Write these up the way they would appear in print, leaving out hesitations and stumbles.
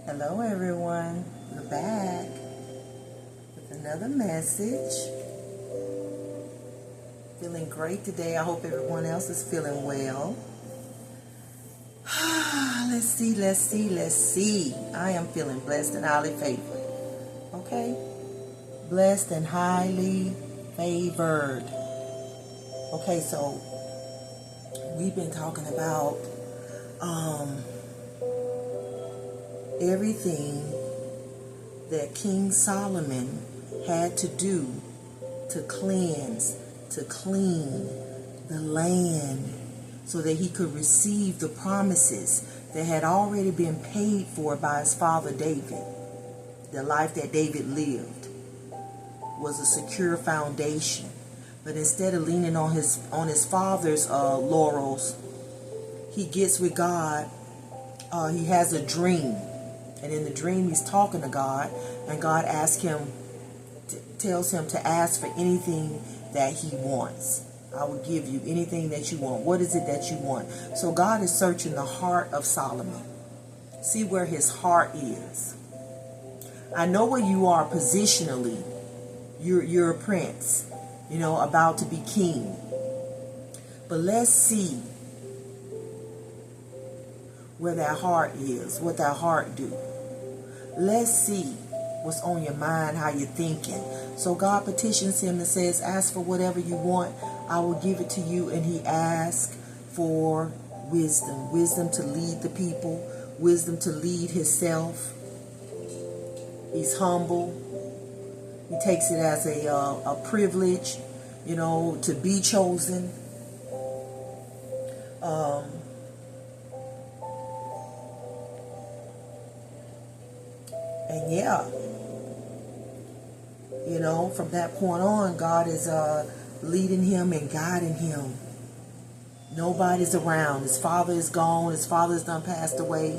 Hello everyone, we're back with another message. Feeling great today. I hope everyone else is feeling well. Let's see. I am feeling blessed and highly favored. Okay? Blessed and highly favored. Okay, so we've been talking about everything that King Solomon had to do to cleanse, to clean the land so that he could receive the promises that had already been paid for by his father David. The life that David lived was a secure foundation. But instead of leaning on his father's laurels, he gets with God. He has a dream. And in the dream, he's talking to God, and God tells him to ask for anything that he wants. I will give you anything that you want. What is it that you want? So God is searching the heart of Solomon. See where his heart is. I know where you are positionally. You're a prince, about to be king. But let's see where that heart is, what that heart do. Let's see what's on your mind, how you're thinking. So God petitions him and says, ask for whatever you want, I will give it to you. And he asks for wisdom. Wisdom to lead the people. Wisdom to lead himself. He's humble. He takes it as a privilege, to be chosen. And yeah, from that point on, God is leading him and guiding him. Nobody's around. His father is gone. His father's done passed away.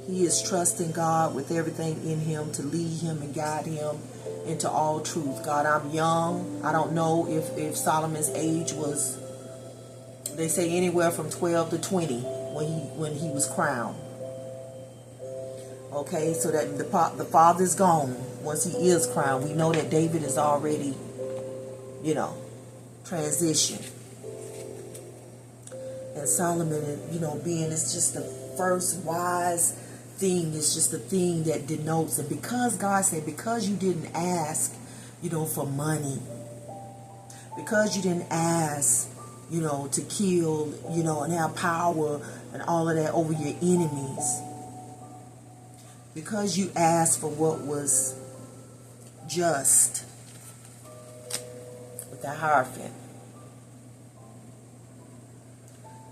He is trusting God with everything in him to lead him and guide him into all truth. God, I'm young. I don't know if Solomon's age was, they say, anywhere from 12 to 20 when he was crowned. Okay, so that the father's gone. Once he is crowned, we know that David is already, transitioned. And Solomon, being is just the first wise thing, is just the thing that denotes it. Because God said, because you didn't ask, for money, because you didn't ask, to kill, and have power and all of that over your enemies, because you asked for what was just with the Hierophant,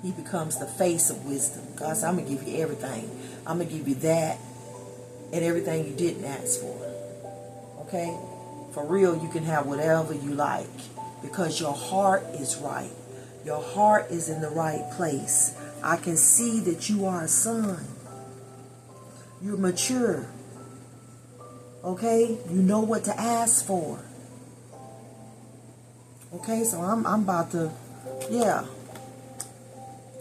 he becomes the face of wisdom. God said, I'm going to give you everything. I'm going to give you that and everything you didn't ask for. Okay? For real, you can have whatever you like because your heart is right. Your heart is in the right place. I can see that you are a son. You're mature. Okay? You know what to ask for. Okay? So I'm about to,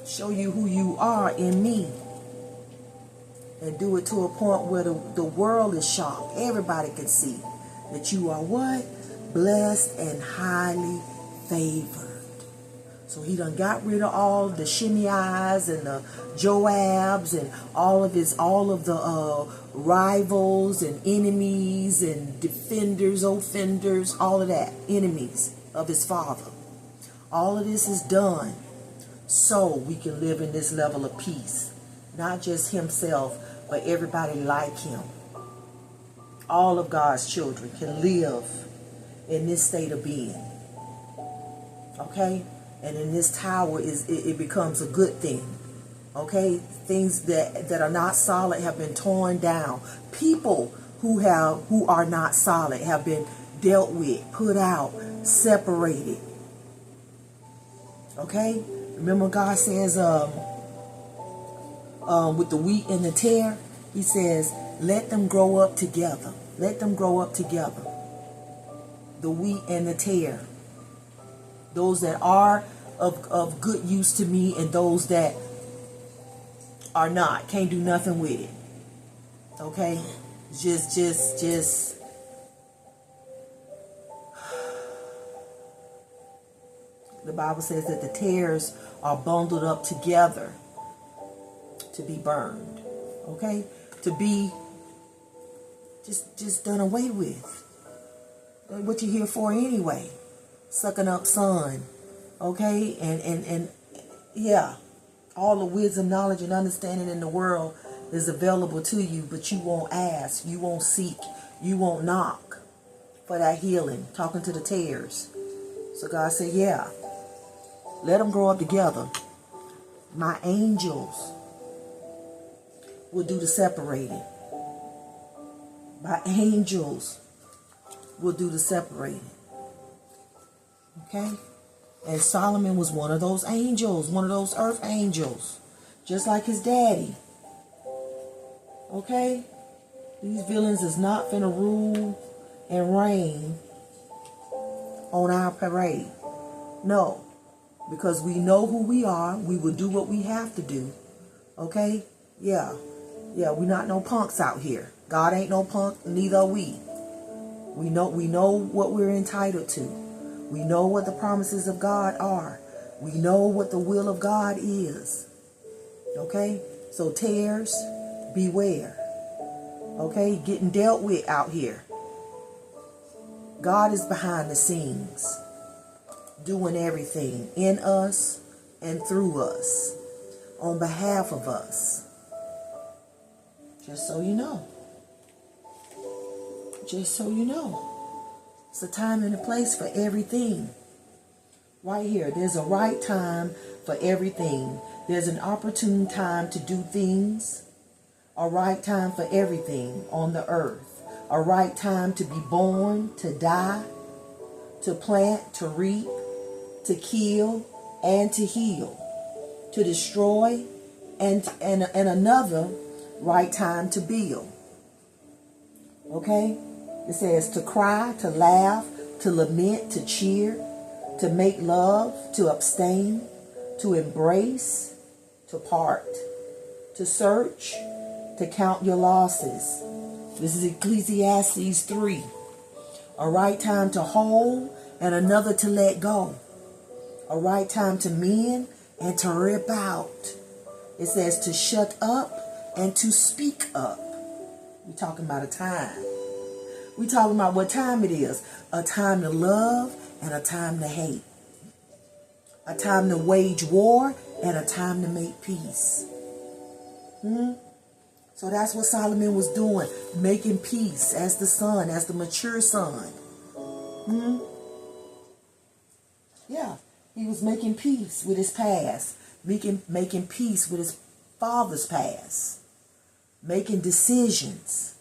show you who you are in me. And do it to a point where the world is shocked. Everybody can see that you are what? Blessed and highly favored. So he done got rid of all the Shimei's and the Joabs and all of the rivals and enemies and defenders, offenders, all of that. Enemies of his father. All of this is done so we can live in this level of peace. Not just himself, but everybody like him. All of God's children can live in this state of being. Okay? And in this tower, it becomes a good thing. Okay? Things that are not solid have been torn down. People who are not solid have been dealt with, put out, separated. Okay? Remember God says, with the wheat and the tare, he says, let them grow up together. Let them grow up together. The wheat and the tare. Those that are of good use to me and those that or not. Can't do nothing with it. Okay? Just the Bible says that the tares are bundled up together to be burned. Okay? To be just done away with. What you here for anyway? Sucking up sun. Okay? And yeah. All the wisdom, knowledge, and understanding in the world is available to you, but you won't ask, you won't seek, you won't knock for that healing. Talking to the tares. So God said, yeah, let them grow up together. My angels will do the separating. My angels will do the separating. Okay? And Solomon was one of those angels, one of those earth angels, just like his daddy. Okay? These villains is not finna rule and reign on our parade. No. Because we know who we are. We will do what we have to do. Okay? Yeah. Yeah, we're not no punks out here. God ain't no punk, neither are we. We know what we're entitled to. We know what the promises of God are. We know what the will of God is. Okay? So tares, beware. Okay? Getting dealt with out here. God is behind the scenes, doing everything in us and through us, on behalf of us. Just so you know. Just so you know. It's a time and a place for everything. Right here, there's a right time for everything. There's an opportune time to do things. A right time for everything on the earth. A right time to be born, to die, to plant, to reap, to kill, and to heal. To destroy, and another right time to build. Okay? It says to cry, to laugh, to lament, to cheer, to make love, to abstain, to embrace, to part, to search, to count your losses. This is Ecclesiastes 3. A right time to hold and another to let go. A right time to mend and to rip out. It says to shut up and to speak up. We're talking about a time. We're talking about what time it is. A time to love and a time to hate. A time to wage war and a time to make peace. So that's what Solomon was doing. Making peace as the son, as the mature son. Yeah. He was making peace with his past. Making peace with his father's past. Making decisions.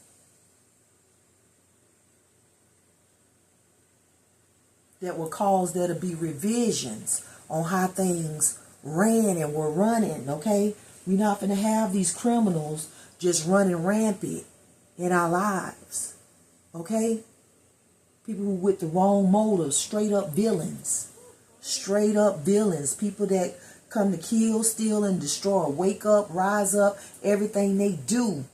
That will cause there to be revisions on how things ran and were running, okay? We're not going to have these criminals just running rampant in our lives, okay? People who with the wrong motives, straight up villains. Straight up villains. People that come to kill, steal, and destroy. Wake up, rise up, everything they do.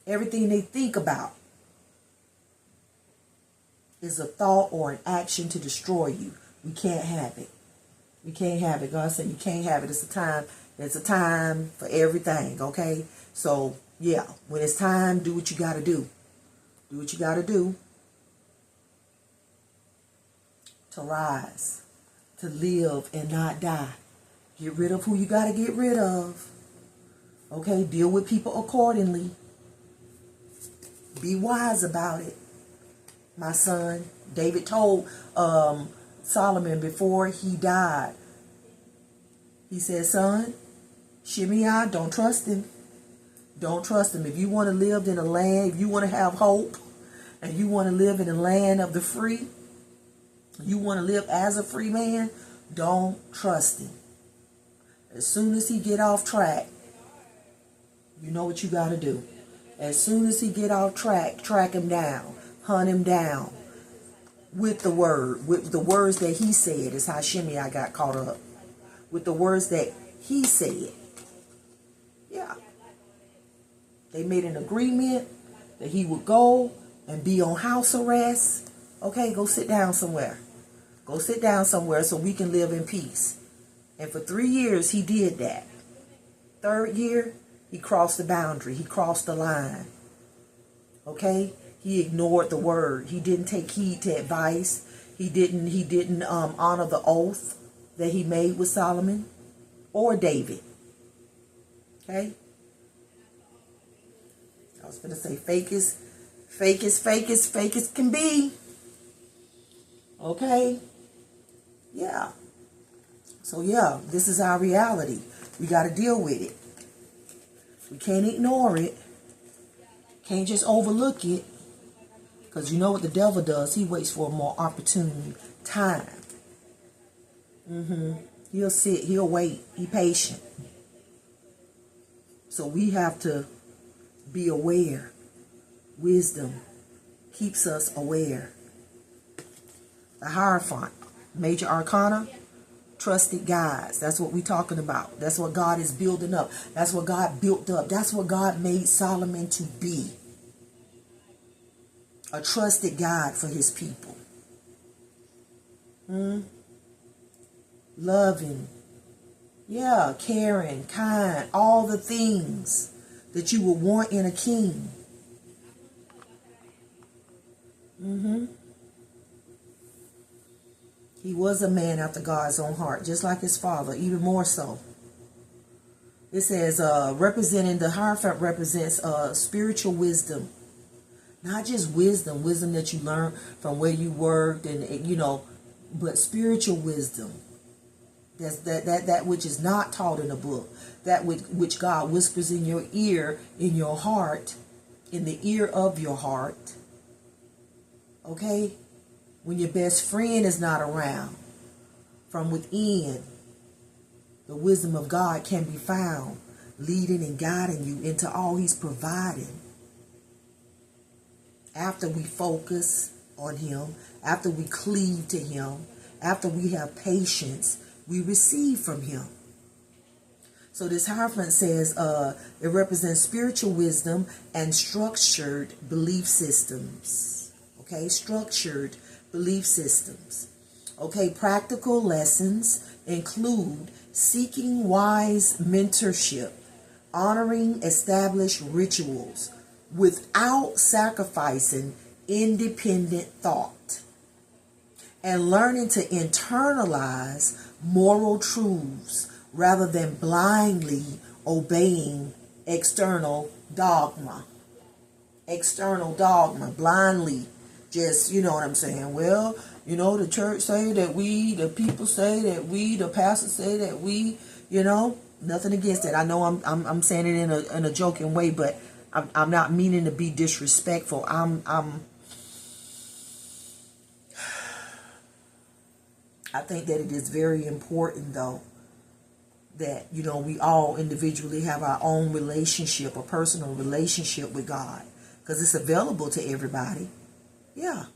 Everything they think about is a thought or an action to destroy you. We can't have it. We can't have it. God said you can't have it. It's a time for everything, okay? So, yeah, when it's time, do what you got to do. Do what you got to do to rise, to live and not die. Get rid of who you got to get rid of. Okay? Deal with people accordingly. Be wise about it. My son, David told Solomon before he died. He said, son, Shimei, don't trust him. Don't trust him. If you want to live in a land, if you want to have hope, and you want to live in a land of the free, you want to live as a free man, don't trust him. As soon as he get off track, you know what you got to do. As soon as he get off track, track him down. Hunt him down with the words that he said is how Shimei got caught up. With the words that he said. Yeah. They made an agreement that he would go and be on house arrest. Okay, go sit down somewhere. Go sit down somewhere so we can live in peace. And for 3 years, he did that. 3rd year, he crossed the boundary. He crossed the line. Okay? He ignored the word. He didn't take heed to advice. He didn't honor the oath that he made with Solomon or David. Okay? I was going to say fake as can be. Okay? Yeah. So yeah, this is our reality. We got to deal with it. We can't ignore it. Can't just overlook it. Because you know what the devil does? He waits for a more opportune time. He'll sit. He'll wait. Be patient. So we have to be aware. Wisdom keeps us aware. The Hierophant, major arcana, trusted guides. That's what we're talking about. That's what God is building up. That's what God built up. That's what God made Solomon to be. A trusted guide for his people. Loving. Yeah, caring, kind. All the things that you would want in a king. He was a man after God's own heart, just like his father, even more so. It says, representing the Hierophant represents spiritual wisdom. Not just wisdom that you learned from where you worked and you know, but spiritual wisdom. That's that which is not taught in a book. That which God whispers in your ear, in your heart, in the ear of your heart. Okay? When your best friend is not around, from within, the wisdom of God can be found, leading and guiding you into all he's providing. After we focus on him, after we cleave to him, after we have patience, we receive from him. So this Hierophant says it represents spiritual wisdom and structured belief systems. Okay, structured belief systems. Okay, practical lessons include seeking wise mentorship, honoring established rituals without sacrificing independent thought, and learning to internalize moral truths rather than blindly obeying external dogma. External dogma, blindly. Just, you know what I'm saying? Well, you know, the church say that we, the people say that we, the pastor say that we, you know, nothing against it. I know I'm saying it in a joking way, but I'm not meaning to be disrespectful. I think that it is very important, though, that, you know, we all individually have our own relationship, a personal relationship with God, because it's available to everybody. Yeah.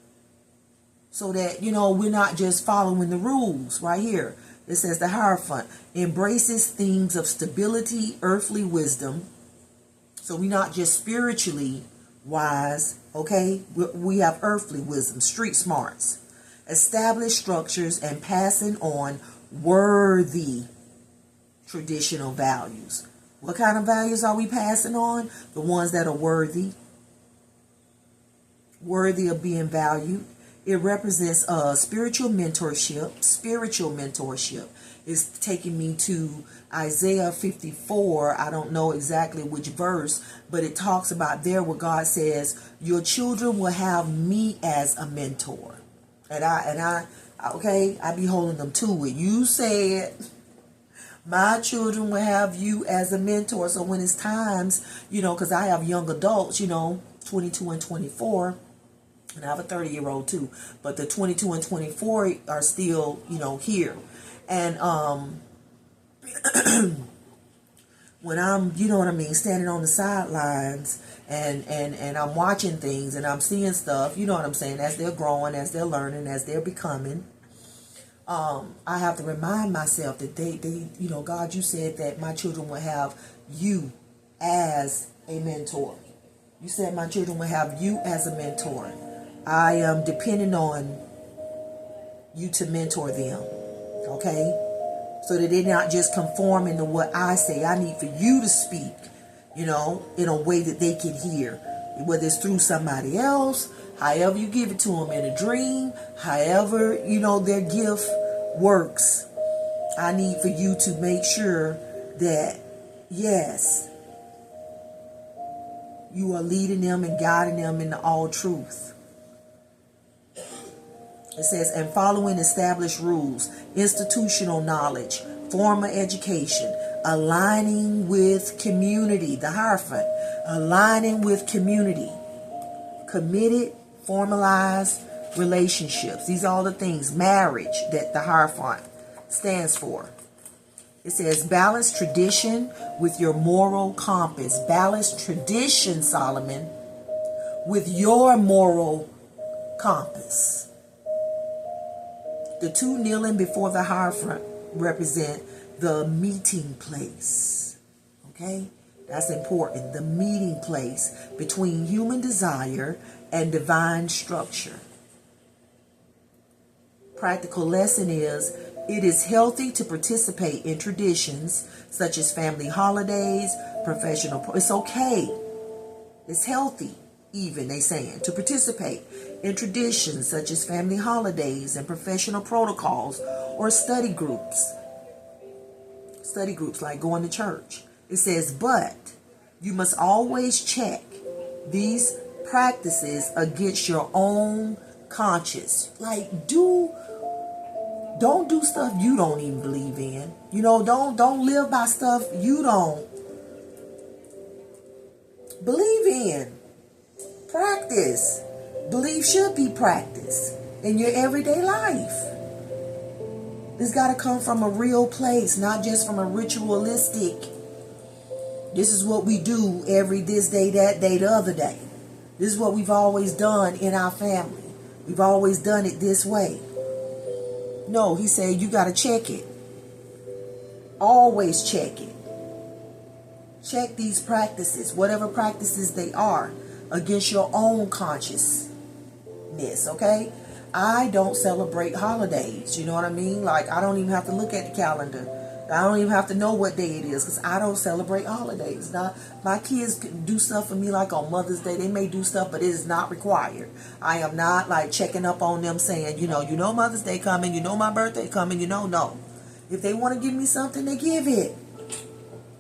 So that, you know, we're not just following the rules right here. It says the Hierophant embraces themes of stability, earthly wisdom. So we're not just spiritually wise, okay? We have earthly wisdom, street smarts, established structures, and passing on worthy traditional values. What kind of values are we passing on? The ones that are worthy of being valued. It represents spiritual mentorship. Spiritual mentorship is taking me to Isaiah 54. I don't know exactly which verse, but it talks about there where God says, your children will have me as a mentor. And I be holding them to it. You said my children will have you as a mentor. So when it's times, you know, because I have young adults, you know, 22 and 24, and I have a 30-year-old too, but the 22 and 24 are still, you know, here. And when I'm, you know what I mean, standing on the sidelines and I'm watching things and I'm seeing stuff, you know what I'm saying, as they're growing, as they're learning, as they're becoming, I have to remind myself that they, you know, God, you said that my children will have you as a mentor. You said my children will have you as a mentor. I am depending on you to mentor them, okay? So that they're not just conforming to what I say. I need for you to speak, you know, in a way that they can hear, whether it's through somebody else, however you give it to them, in a dream, however, you know, their gift works. I need for you to make sure that, yes, you are leading them and guiding them into all truth. It says, and following established rules, institutional knowledge, formal education, aligning with community, the Hierophant, aligning with community, committed, formalized relationships. These are all the things, marriage, that the Hierophant stands for. It says, balance tradition with your moral compass. Balance tradition, Solomon, with your moral compass. The two kneeling before the Hierophant represent the meeting place. Okay? That's important. The meeting place between human desire and divine structure. Practical lesson is, it is healthy to participate in traditions such as family holidays, professional. It's okay. It's healthy, even, they saying, to participate in traditions such as family holidays and professional protocols or study groups. Study groups like going to church. It says, but you must always check these practices against your own conscience. Like, don't do stuff you don't even believe in. You know, don't live by stuff you don't believe in. Practice. Belief should be practiced in your everyday life. It's got to come from a real place, not just from a ritualistic. This is what we do every this day, that day, the other day. This is what we've always done in our family. We've always done it this way. No, he said you got to check it. Always check it. Check these practices, whatever practices they are, against your own consciousness, okay? I don't celebrate holidays, you know what I mean? Like, I don't even have to look at the calendar. I don't even have to know what day it is because I don't celebrate holidays. Now, my kids can do stuff for me like on Mother's Day. They may do stuff, but it is not required. I am not like checking up on them saying, you know Mother's Day coming, you know my birthday coming, no. If they want to give me something, they give it.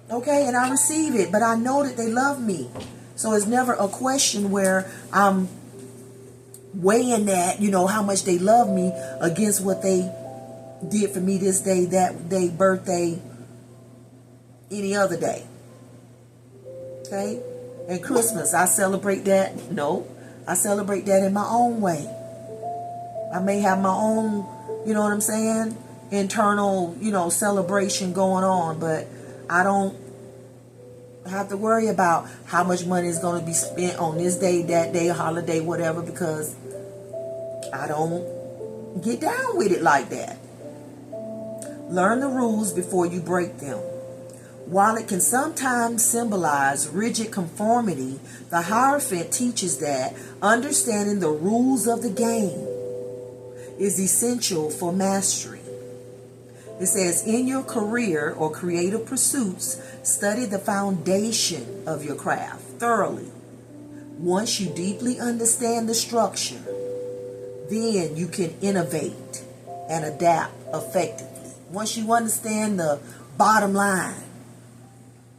Okay, and I receive it, but I know that they love me. So it's never a question where I'm weighing that, how much they love me against what they did for me this day, that day, birthday, any other day. Okay? And Christmas, I celebrate that. No, I celebrate that in my own way. I may have my own, internal, celebration going on, but I don't have to worry about how much money is going to be spent on this day, that day, holiday, whatever, because I don't get down with it like that. Learn the rules before you break them. While it can sometimes symbolize rigid conformity, the Hierophant teaches that understanding the rules of the game is essential for mastery. It says, in your career or creative pursuits, study the foundation of your craft thoroughly. Once you deeply understand the structure, then you can innovate and adapt effectively. Once you understand the bottom line,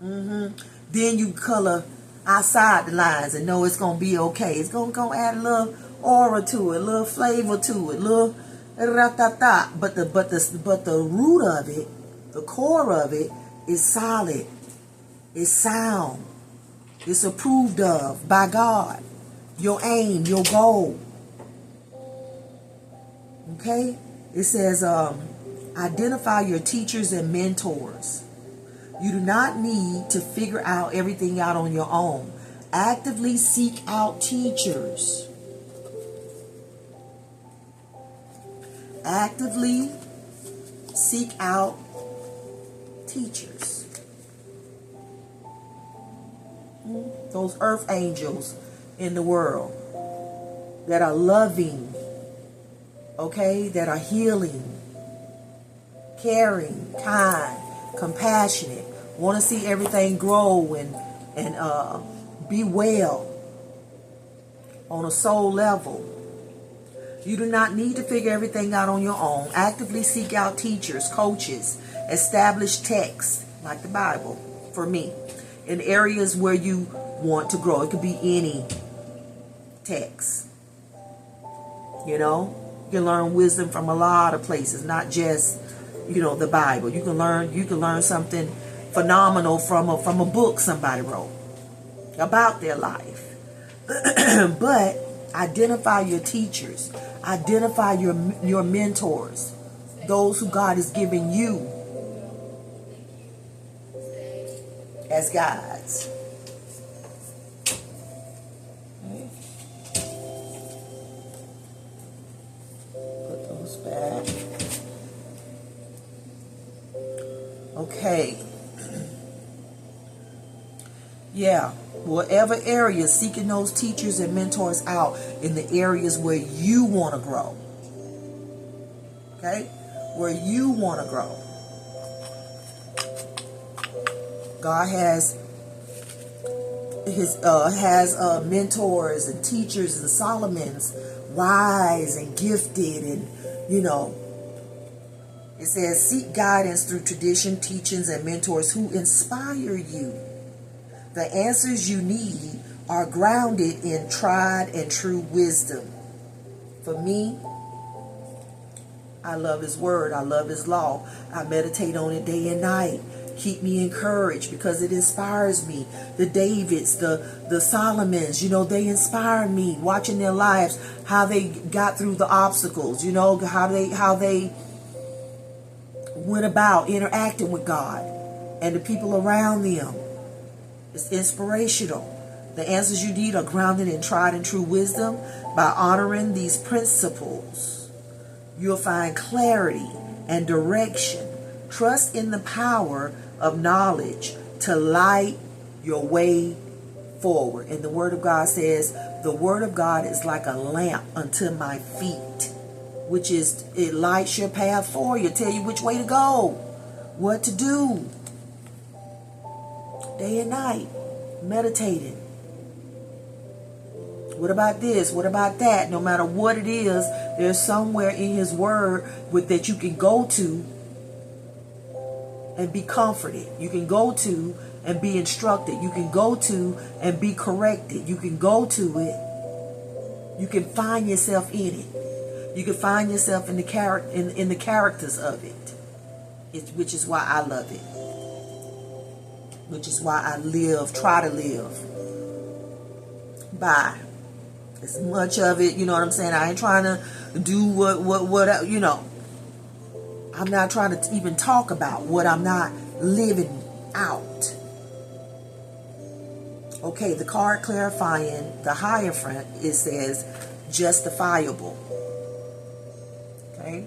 then you color outside the lines and know it's going to be okay. It's going to add a little aura to it, a little flavor to it, a little ra-ta-ta. But the root of it, the core of it is solid. It's sound. It's approved of by God. Your aim, your goal. Okay? It says, identify your teachers and mentors. You do not need to figure out everything out on your own. Actively seek out teachers. Actively Seek out teachers. Those earth angels in the world that are loving, okay, that are healing, caring, kind, compassionate, want to see everything grow and be well on a soul level. You do not need to figure everything out on your own. Actively seek out teachers, coaches, establish texts like the Bible for me in areas where you want to grow. It could be any text. You know, you can learn wisdom from a lot of places, not just, you know, the Bible. You can learn something phenomenal from a book somebody wrote about their life. But identify your teachers, identify your mentors, those who God is giving you as guides. Okay. Put those back. Okay. Yeah, whatever area, seeking those teachers and mentors out in the areas where you want to grow. Okay? Where you want to grow. God has mentors and teachers and Solomons, wise and gifted, and you know, it says seek guidance through tradition, teachings, and mentors who inspire you. The answers you need are grounded in tried and true wisdom. For me, I love His Word. I love His law. I meditate on it day and night. Keep me encouraged because it inspires me. The Davids, the Solomons, you know, they inspire me. Watching their lives, how they got through the obstacles, you know, how they went about interacting with God and the people around them. It's inspirational. The answers you need are grounded in tried and true wisdom. By honoring these principles, you'll find clarity and direction. Trust in the power of knowledge to light your way forward. And the Word of God says, the Word of God is like a lamp unto my feet, which is, it lights your path for you, tell you which way to go, what to do. Day and night, meditating. What about this? What about that? No matter what it is, there's somewhere in His Word that you can go to and be comforted. You can go to and be instructed. You can go to and be corrected. You can go to it. You can find yourself in it. You can find yourself in the characters of it. Which is why I love it. Which is why I try to live by as much of it, you know what I'm saying? I ain't trying to do what you know. I'm not trying to even talk about what I'm not living out. Okay, the card clarifying the Hierophant, it says justifiable. Okay,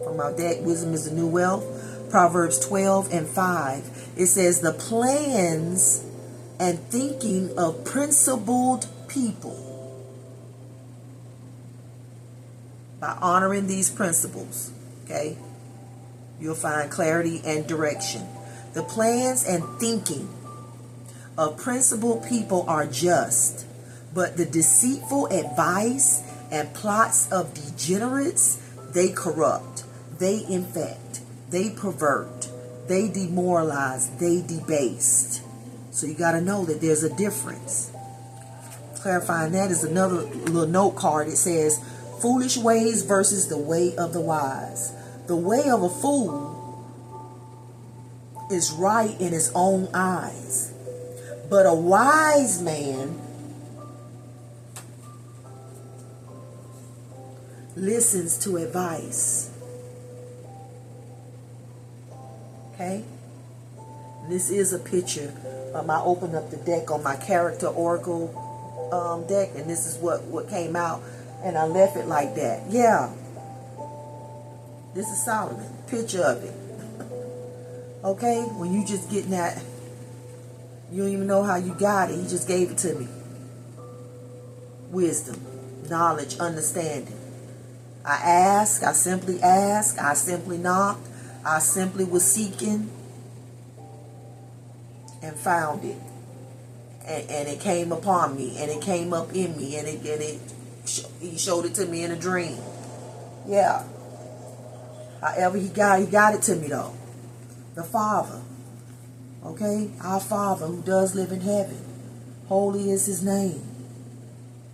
from our deck, wisdom is the new wealth. Proverbs 12:5. It says the plans and thinking of principled people. By honoring these principles, okay, you'll find clarity and direction. The plans and thinking of principled people are just, but the deceitful advice and plots of degenerates, they corrupt, they infect, they pervert, they demoralize, they debased. So you got to know that there's a difference. Clarifying that is another little note card. It says foolish ways versus the way of the wise. The way of a fool is right in his own eyes, but a wise man listens to advice. Okay? This is a picture. I opened up the deck on my character oracle deck, and this is what came out, and I left it like that. Yeah. This is Solomon. Picture of it. Okay? When you just getting that, you don't even know how you got it. He just gave it to me. Wisdom, knowledge, understanding. I simply asked, I simply knocked, I simply was seeking and found it. And it came upon me, and it came up in me, and he showed it to me in a dream. Yeah. However he got it to me though. The Father. Okay? Our Father who does live in heaven. Holy is his name.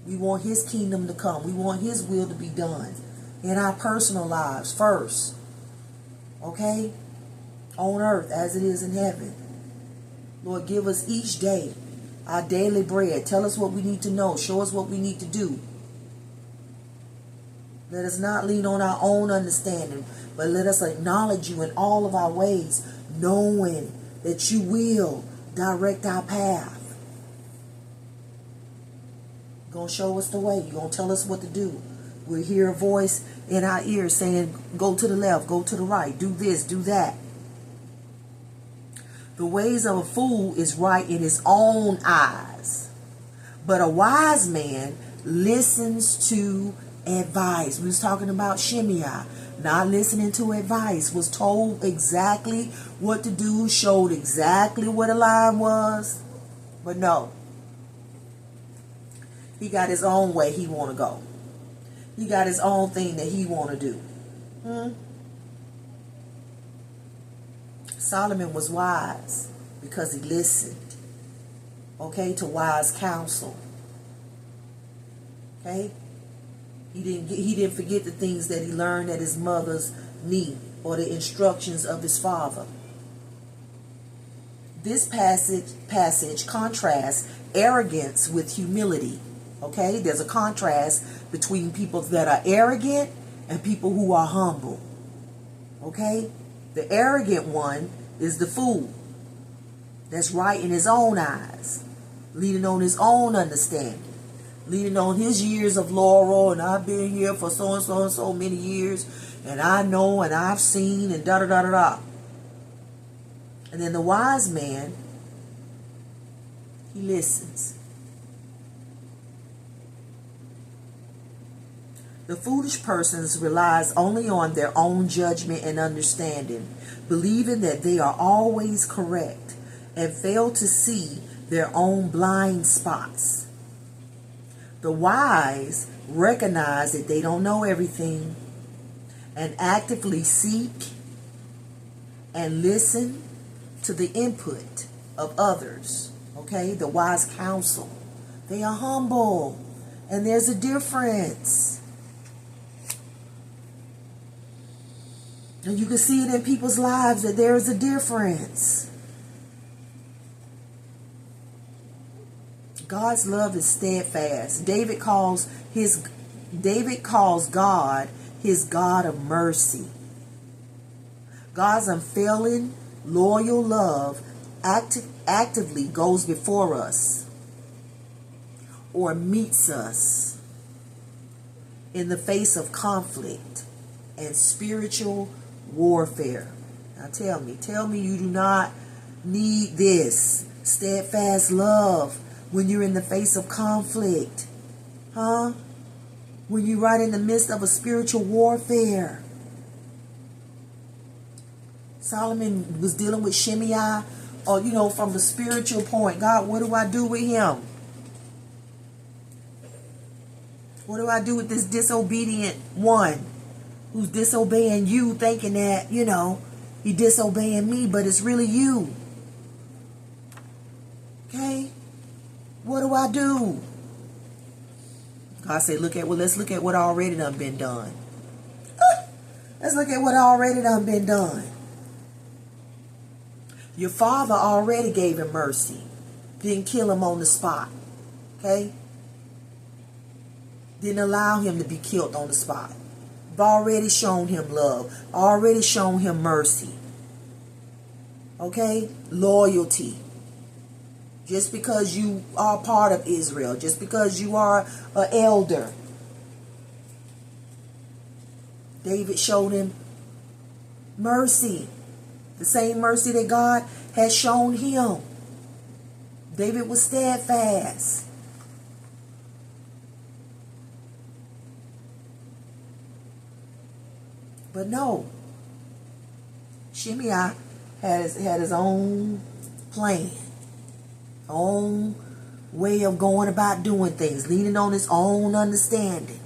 We want his kingdom to come. We want his will to be done in our personal lives first. Okay? On earth as it is in heaven. Lord, give us each day our daily bread. Tell us what we need to know. Show us what we need to do. Let us not lean on our own understanding, but let us acknowledge you in all of our ways, knowing that you will direct our path. You're going to show us the way. You're going to tell us what to do. We'll hear a voice in our ears saying, go to the left, go to the right, do this, do that. The ways of a fool is right in his own eyes, but a wise man listens to advice. We was talking about Shimei, not listening to advice, was told exactly what to do, showed exactly what a line was, but no. He got his own way he want to go. He got his own thing that he want to do. Solomon was wise because he listened, okay, to wise counsel. Okay? He didn't forget the things that he learned at his mother's knee or the instructions of his father. This passage contrasts arrogance with humility. Okay? There's a contrast between people that are arrogant and people who are humble. Okay? The arrogant one is the fool that's right in his own eyes, leaning on his own understanding, leaning on his years of laurel, and I've been here for so and so and so many years, and I know and I've seen and da-da-da-da-da. And then the wise man, he listens. The foolish persons relies only on their own judgment and understanding, believing that they are always correct, and fail to see their own blind spots. The wise recognize that they don't know everything and actively seek and listen to the input of others. Okay, the wise counsel. They are humble, and there's a difference. And you can see it in people's lives that there is a difference. God's love is steadfast. David calls God his God of mercy. God's unfailing, loyal love actively goes before us or meets us in the face of conflict and spiritual warfare. Now tell me you do not need this steadfast love when you're in the face of conflict, huh? When you're right in the midst of a spiritual warfare. Solomon was dealing with Shimei, or from the spiritual point. God, what do I do with him? What do I do with this disobedient one who's disobeying you, thinking that, he disobeying me, but it's really you? Okay? What do I do? God said, let's look at what already done been done. Let's look at what already done been done. Your father already gave him mercy. Didn't kill him on the spot. Okay? Didn't allow him to be killed on the spot. I've already shown him love. Already shown him mercy. Okay? Loyalty. Just because you are part of Israel. Just because you are an elder. David showed him Mercy. The same mercy that God had shown him. David was steadfast. But no, Shimei had his own plan, own way of going about doing things, leaning on his own understanding.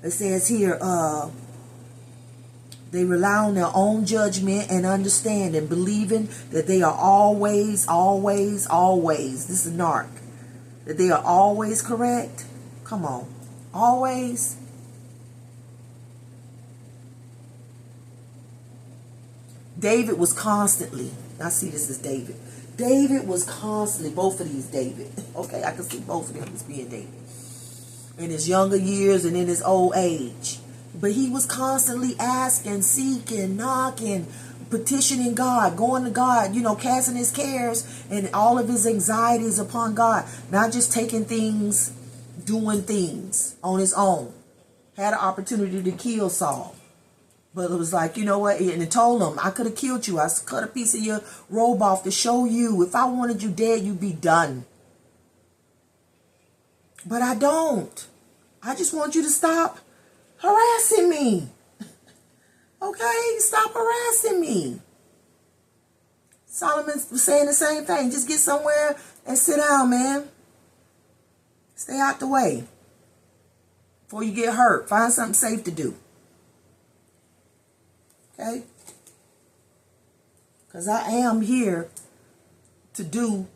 It says here, they rely on their own judgment and understanding, believing that they are always, this is narc, that they are always correct. Come on, always. David was constantly, I see this as David. David was constantly, both of these David. Okay, I can see both of them as being David. In his younger years and in his old age. But he was constantly asking, seeking, knocking, petitioning God, going to God, casting his cares and all of his anxieties upon God. Not just taking things, doing things on his own. Had an opportunity to kill Saul. But it was like, you know what? And it told him, I could have killed you. I cut a piece of your robe off to show you. If I wanted you dead, you'd be done. But I don't. I just want you to stop harassing me. Okay? Stop harassing me. Solomon was saying the same thing. Just get somewhere and sit down, man. Stay out the way. Before you get hurt. Find something safe to do. Okay? Because I am here to do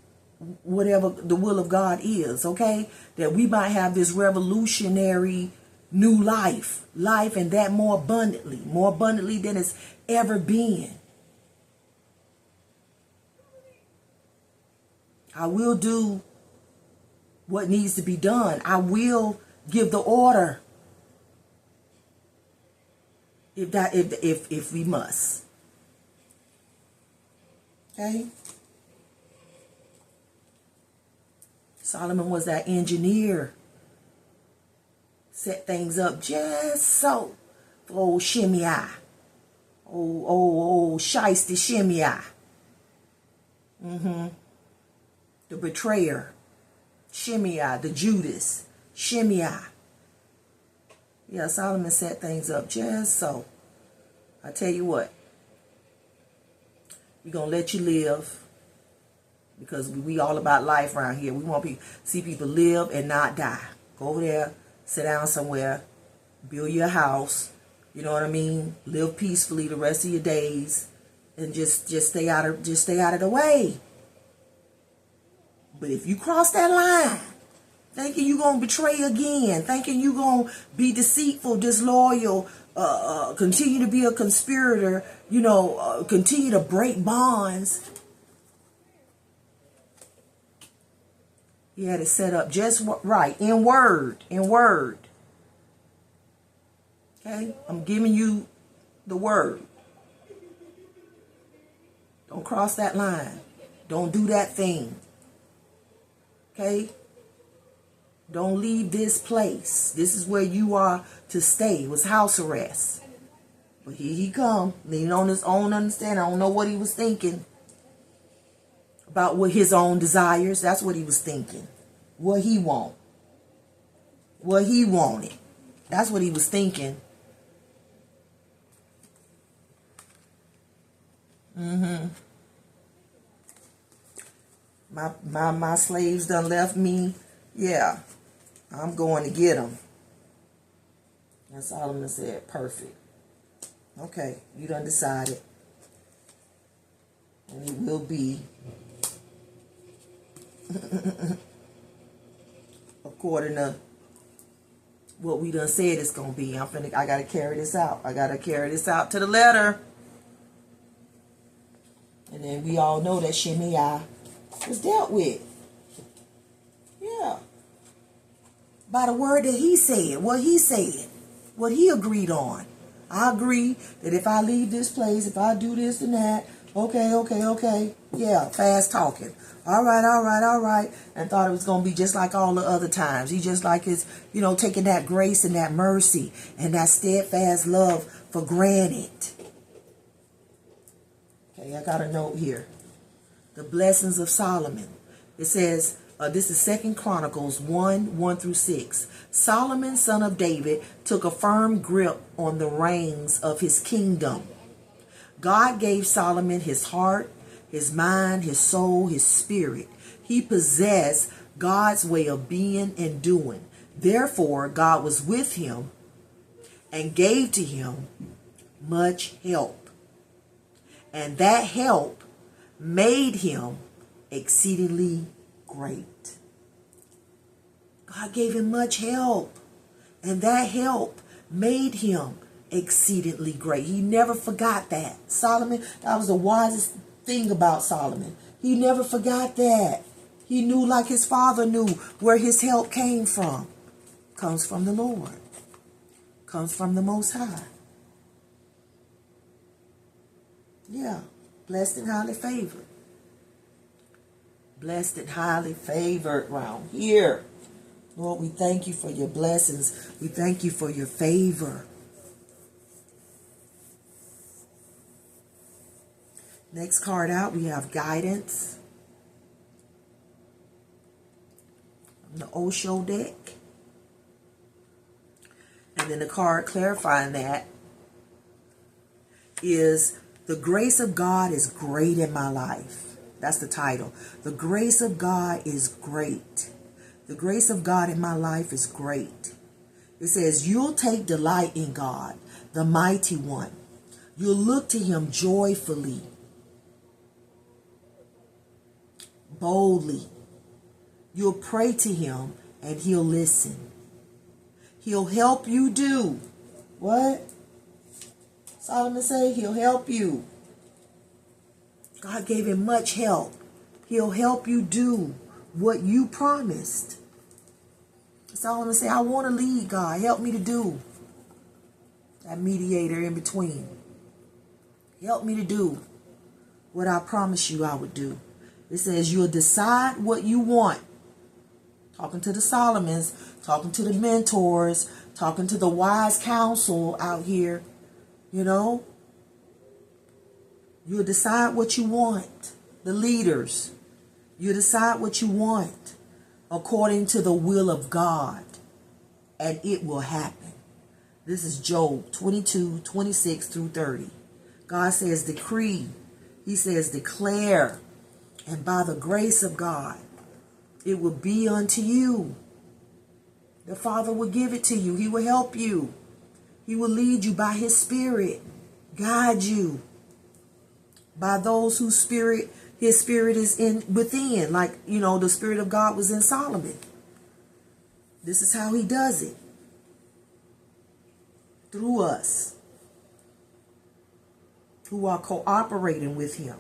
whatever the will of God is, okay? That we might have this revolutionary new life, and that more abundantly than it's ever been. I will do what needs to be done. I will give the order. If we must. Okay? Solomon was that engineer. Set things up just so for old Shimei. Old shiesty Shimei. The betrayer. Shimei, the Judas. Shimei. Yeah, Solomon set things up just so. I tell you what. We're going to let you live. Because we all about life around here. We want to see people live and not die. Go over there. Sit down somewhere. Build your house. You know what I mean? Live peacefully the rest of your days. And just stay out of the way. But if you cross that line, thinking you're going to betray again, thinking you're going to be deceitful, disloyal, continue to be a conspirator, continue to break bonds. He had it set up just right, in word. Okay? I'm giving you the word. Don't cross that line. Don't do that thing. Okay? Don't leave this place. This is where you are to stay. It was house arrest. But here he come, leaning on his own understanding. I don't know what he was thinking about what his own desires. That's what he was thinking. What he want. What he wanted. That's what he was thinking. My slaves done left me. Yeah. I'm going to get them. And Solomon said, perfect. Okay, you done decided. And it will be according to what we done said it's going to be. I got to carry this out. I got to carry this out to the letter. And then we all know that Shimei was dealt with. Yeah. By the word that he said, what he agreed on. I agree that if I leave this place, if I do this and that, okay. Yeah, fast talking. All right. And thought it was going to be just like all the other times. He just like his, taking that grace and that mercy and that steadfast love for granted. Okay, I got a note here. The blessings of Solomon. It says, this is 2 Chronicles 1:1-6. Solomon, son of David, took a firm grip on the reins of his kingdom. God gave Solomon his heart, his mind, his soul, his spirit. He possessed God's way of being and doing. Therefore, God was with him and gave to him much help. And that help made him exceedingly great. God gave him much help, and that help made him exceedingly great. He never forgot that. Solomon, that was the wisest thing about Solomon. He never forgot that. He knew, like his father knew, where his help came from. Comes from the Lord. Comes from the Most High. Yeah. Blessed and highly favored. Blessed and highly favored around here. Lord, we thank you for your blessings. We thank you for your favor. Next card out, we have guidance. The Osho deck. And then the card clarifying that is, the grace of God is great in my life. That's the title. The grace of God is great. The grace of God in my life is great. It says, you'll take delight in God, the mighty one. You'll look to him joyfully, boldly. You'll pray to him and he'll listen. He'll help you do what? Solomon say he'll help you. God gave him much help. He'll help you do what you promised. Solomon say, I want to lead, God. Help me to do. That mediator in between. Help me to do what I promised you I would do. It says you'll decide what you want. Talking to the Solomons, talking to the mentors, talking to the wise counsel out here, you know. You'll decide what you want. The leaders. You decide what you want according to the will of God, and it will happen. This is Job 22:26-30. God says decree. He says declare. And by the grace of God, it will be unto you. The Father will give it to you. He will help you. He will lead you by his spirit. Guide you. By those whose spirit, his spirit is in within. Like, you know, the spirit of God was in Solomon. This is how he does it. Through us. Who are cooperating with him.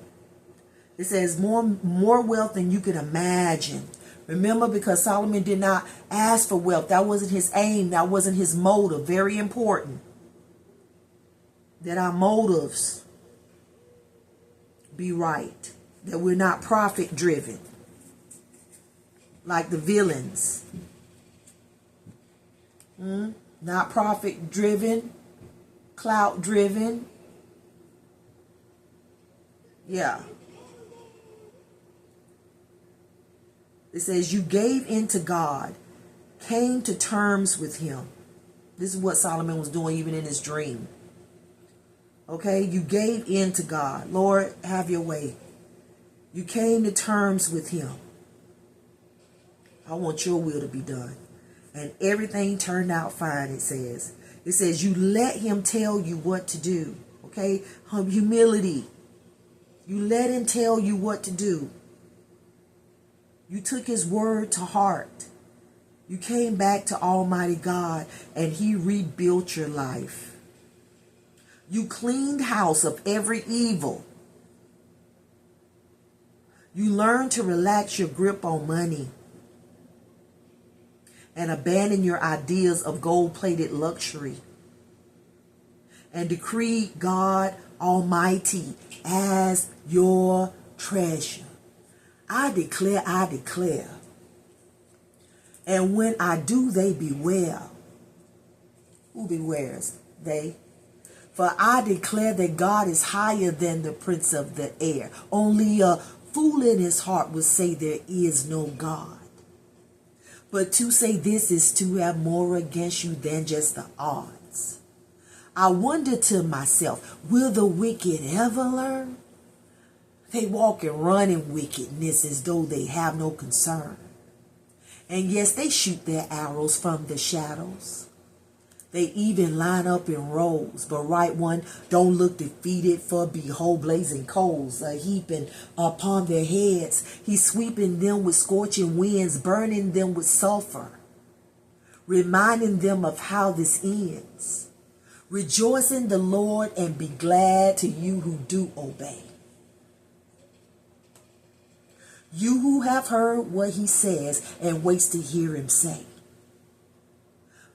It says more wealth than you could imagine. Remember, because Solomon did not ask for wealth. That wasn't his aim. That wasn't his motive. Very important. That our motives be right. That we're not profit driven. Like the villains. Not profit driven. Clout driven. Yeah. It says you gave in to God, came to terms with him. This is what Solomon was doing even in his dream. Okay, you gave in to God. Lord, have your way. You came to terms with him. I want your will to be done. And everything turned out fine, it says. It says you let him tell you what to do. Okay, humility. You let him tell you what to do. You took his word to heart. You came back to Almighty God and he rebuilt your life. You cleaned house of every evil. You learned to relax your grip on money and abandon your ideas of gold-plated luxury and decree God Almighty as your treasure. I declare. And when I do, they beware. Who bewares? They. For I declare that God is higher than the prince of the air. Only a fool in his heart would say there is no God. But to say this is to have more against you than just the odds. I wonder to myself, will the wicked ever learn? They walk and run in wickedness as though they have no concern. And yes, they shoot their arrows from the shadows. They even line up in rows. But right one, don't look defeated, for behold, blazing coals are heaping upon their heads. He's sweeping them with scorching winds, burning them with sulfur, reminding them of how this ends. Rejoice in the Lord and be glad to you who do obey. You who have heard what he says and waits to hear him say.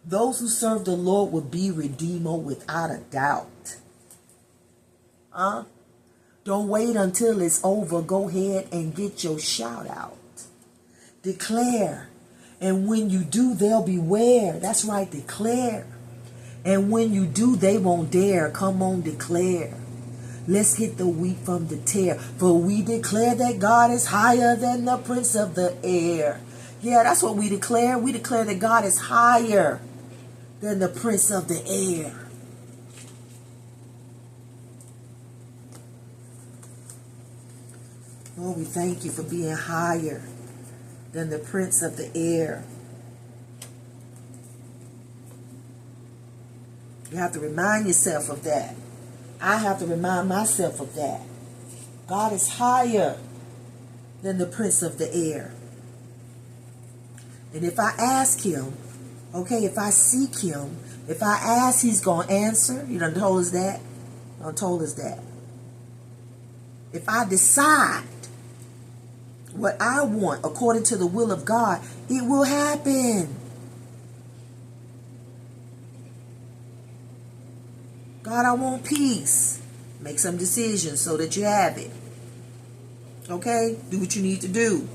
Those who serve the Lord will be redeemed without a doubt. Don't wait until it's over. Go ahead and get your shout out. Declare. And when you do, they'll beware. That's right, declare. And when you do, they won't dare. Come on, declare. Let's get the wheat from the tare. For we declare that God is higher than the prince of the air. Yeah, that's what we declare. We declare that God is higher than the prince of the air. Lord, we thank you for being higher than the prince of the air. You have to remind yourself of that. I have to remind myself of that. God is higher than the prince of the air. And if I ask him, okay, if I seek him, if I ask, he's going to answer. You done told us that. Done told us that. If I decide what I want according to the will of God, it will happen. God, I want peace. Make some decisions so that you have it. Okay? Do what you need to do.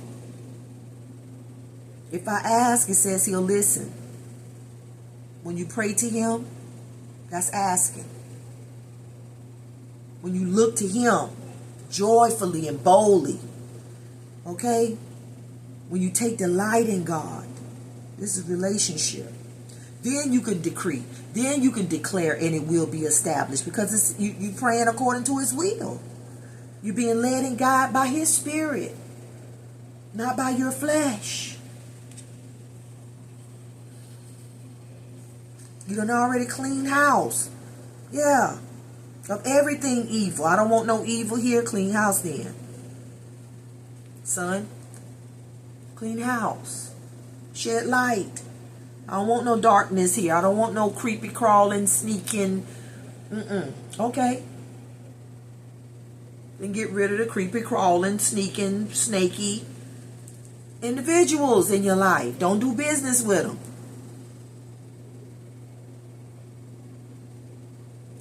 If I ask, it says he'll listen. When you pray to him, that's asking. When you look to him joyfully and boldly, okay? When you take delight in God, this is relationship. Then you can decree. Then you can declare, and it will be established, because it's you praying according to his will. You're being led and guided by his spirit, not by your flesh. You done already clean house. Yeah. Of everything evil. I don't want no evil here. Clean house then. Son, clean house. Shed light. I don't want no darkness here. I don't want no creepy crawling, sneaking. Okay. Then get rid of the creepy crawling, sneaking, snaky individuals in your life. Don't do business with them.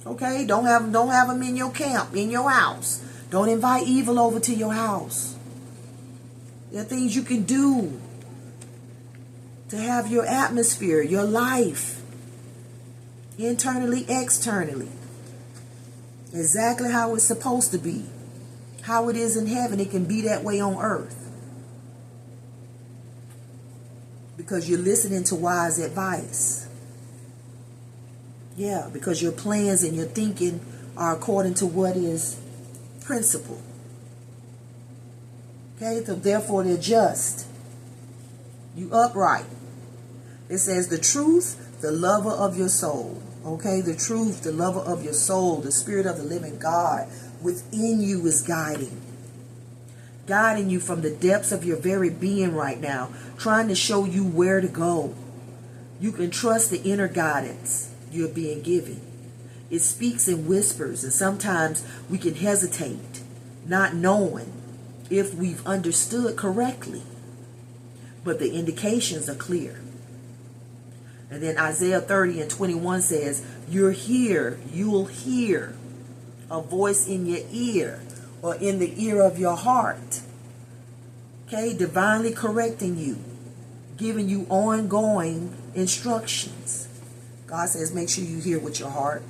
Okay, don't have them in your camp, in your house. Don't invite evil over to your house. There are things you can do to have your atmosphere, your life, internally, externally, exactly how it's supposed to be. How it is in heaven, it can be that way on earth. Because you're listening to wise advice. Yeah, because your plans and your thinking are according to what is principle. Okay, so therefore they're just. You upright. It says the truth, the lover of your soul. Okay, the truth, the lover of your soul, the spirit of the living God within you is guiding. Guiding you from the depths of your very being right now, trying to show you where to go. You can trust the inner guidance you're being given. It speaks in whispers, and sometimes we can hesitate, not knowing if we've understood correctly. But the indications are clear. And then Isaiah 30:21 says, you'll hear a voice in your ear, or in the ear of your heart. Okay, divinely correcting you, giving you ongoing instructions. God says, make sure you hear with your heart.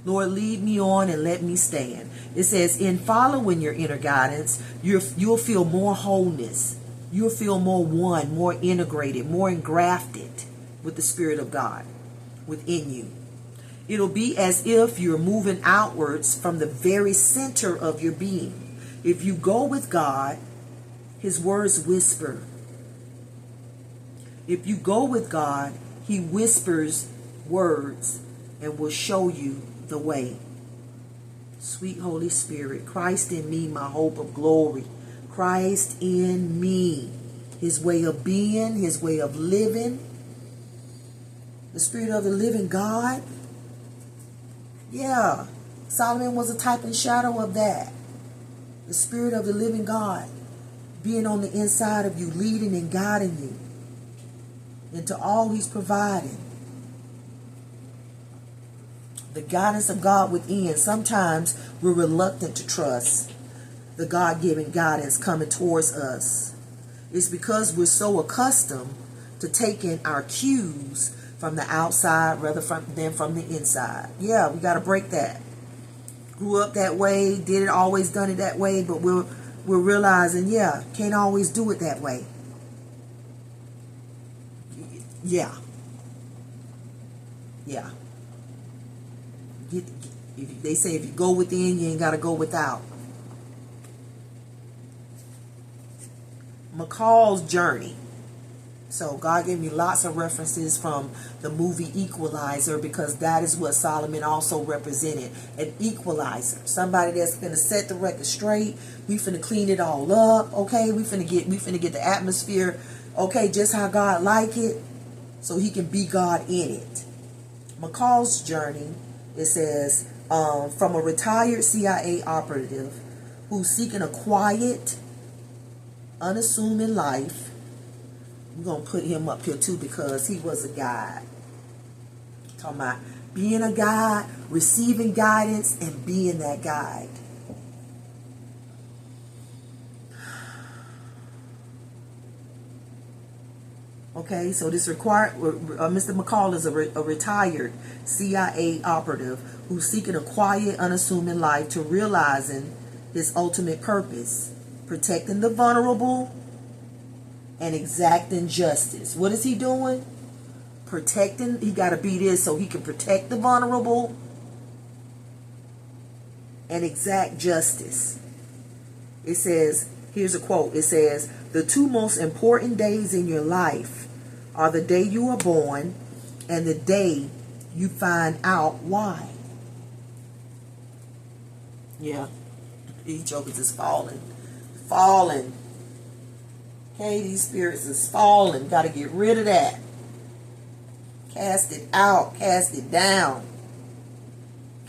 Lord, lead me on and let me stand. It says, in following your inner guidance, you'll feel more wholeness. You'll feel more one, more integrated, more engrafted with the Spirit of God within you. It'll be as if you're moving outwards from the very center of your being. If you go with God, His words whisper. If you go with God, He whispers words and will show you the way. Sweet Holy Spirit, Christ in me, my hope of glory. Christ in me, His way of being, His way of living. The Spirit of the living God. Yeah, Solomon was a type and shadow of that. The Spirit of the living God being on the inside of you, leading and guiding you into all He's providing. The guidance of God within. Sometimes we're reluctant to trust the God-given guidance coming towards us. It's because we're so accustomed to taking our cues from the outside rather than from the inside. Yeah, we got to break that. Grew up that way, did it, always done it that way, but we're realizing, yeah, can't always do it that way. Yeah. They say if you go within, you ain't got to go without. McCall's journey. So God gave me lots of references from the movie Equalizer, because that is what Solomon also represented. An equalizer. Somebody that's going to set the record straight. We finna clean it all up. Okay, we finna get the atmosphere, okay, just how God like it, so He can be God in it. McCall's journey, it says, from a retired CIA operative who's seeking a quiet, unassuming life. We're going to put him up here too, because he was a guide. Talking about being a guide, receiving guidance, and being that guide. Okay, so this Mr. McCall is a retired CIA operative who's seeking a quiet, unassuming life to realizing his ultimate purpose, protecting the vulnerable and exacting justice. What is he doing? Protecting. He got to be this so he can protect the vulnerable and exact justice. It says, here's a quote. It says, the two most important days in your life are the day you are born and the day you find out why. Yeah, these jokers is falling. Okay, these spirits is falling. Got to get rid of that. Cast it out. Cast it down.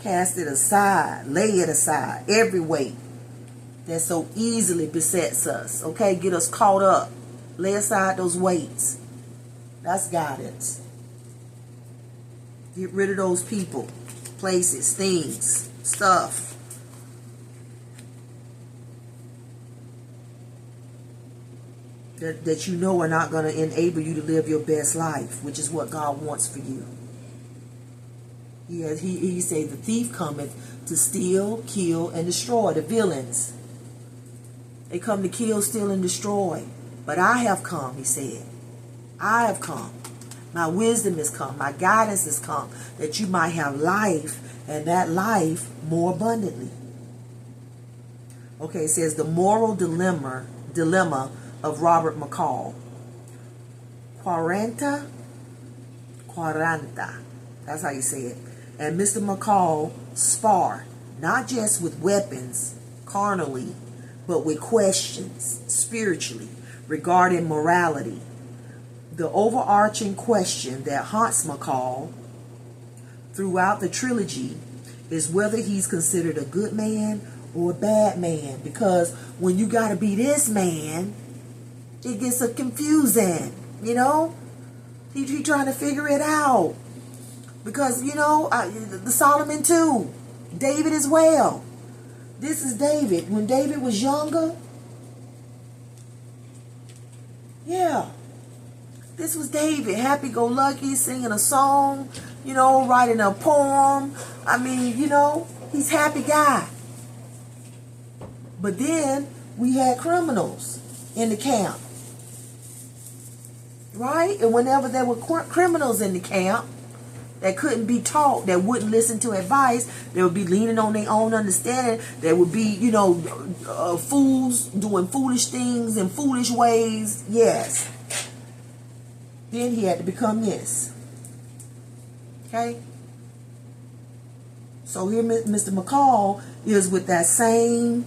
Cast it aside. Lay it aside. Every weight that so easily besets us. Okay, get us caught up. Lay aside those weights. That's guidance. Get rid of those people, places, things, stuff. That you know are not going to enable you to live your best life, which is what God wants for you. He said, the thief cometh to steal, kill, and destroy. The villains. They come to kill, steal, and destroy. But I have come, he said. I have come. My wisdom has come. My guidance has come. That you might have life, and that life more abundantly. Okay, it says the moral dilemma of Robert McCall. Quaranta. That's how you say it. And Mr. McCall spar, not just with weapons, carnally, but with questions, spiritually, regarding morality. The overarching question that haunts McCall throughout the trilogy is whether he's considered a good man or a bad man. Because when you got to be this man, it gets confusing, you know. He trying to figure it out. Because, you know, the Solomon too. David as well. This is David. When David was younger. Yeah. This was David. Happy-go-lucky, singing a song. you know, writing a poem. I mean, you know, he's a happy guy. But then we had criminals in the camp. Right? And whenever there were criminals in the camp that couldn't be taught, that wouldn't listen to advice, they would be leaning on their own understanding. There would be, you know, fools doing foolish things in foolish ways. Yes. Then he had to become this. Okay? So here Mr. McCall is with that same,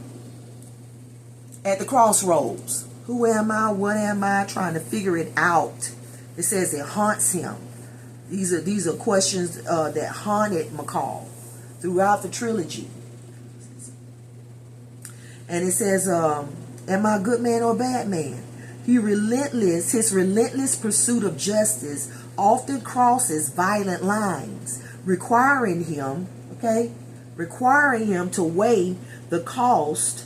at the crossroads. Who am I? What am I? Trying to figure it out. It says it haunts him. These are questions that haunted McCall throughout the trilogy. And it says, am I a good man or a bad man? His relentless pursuit of justice often crosses violent lines, requiring him to weigh the cost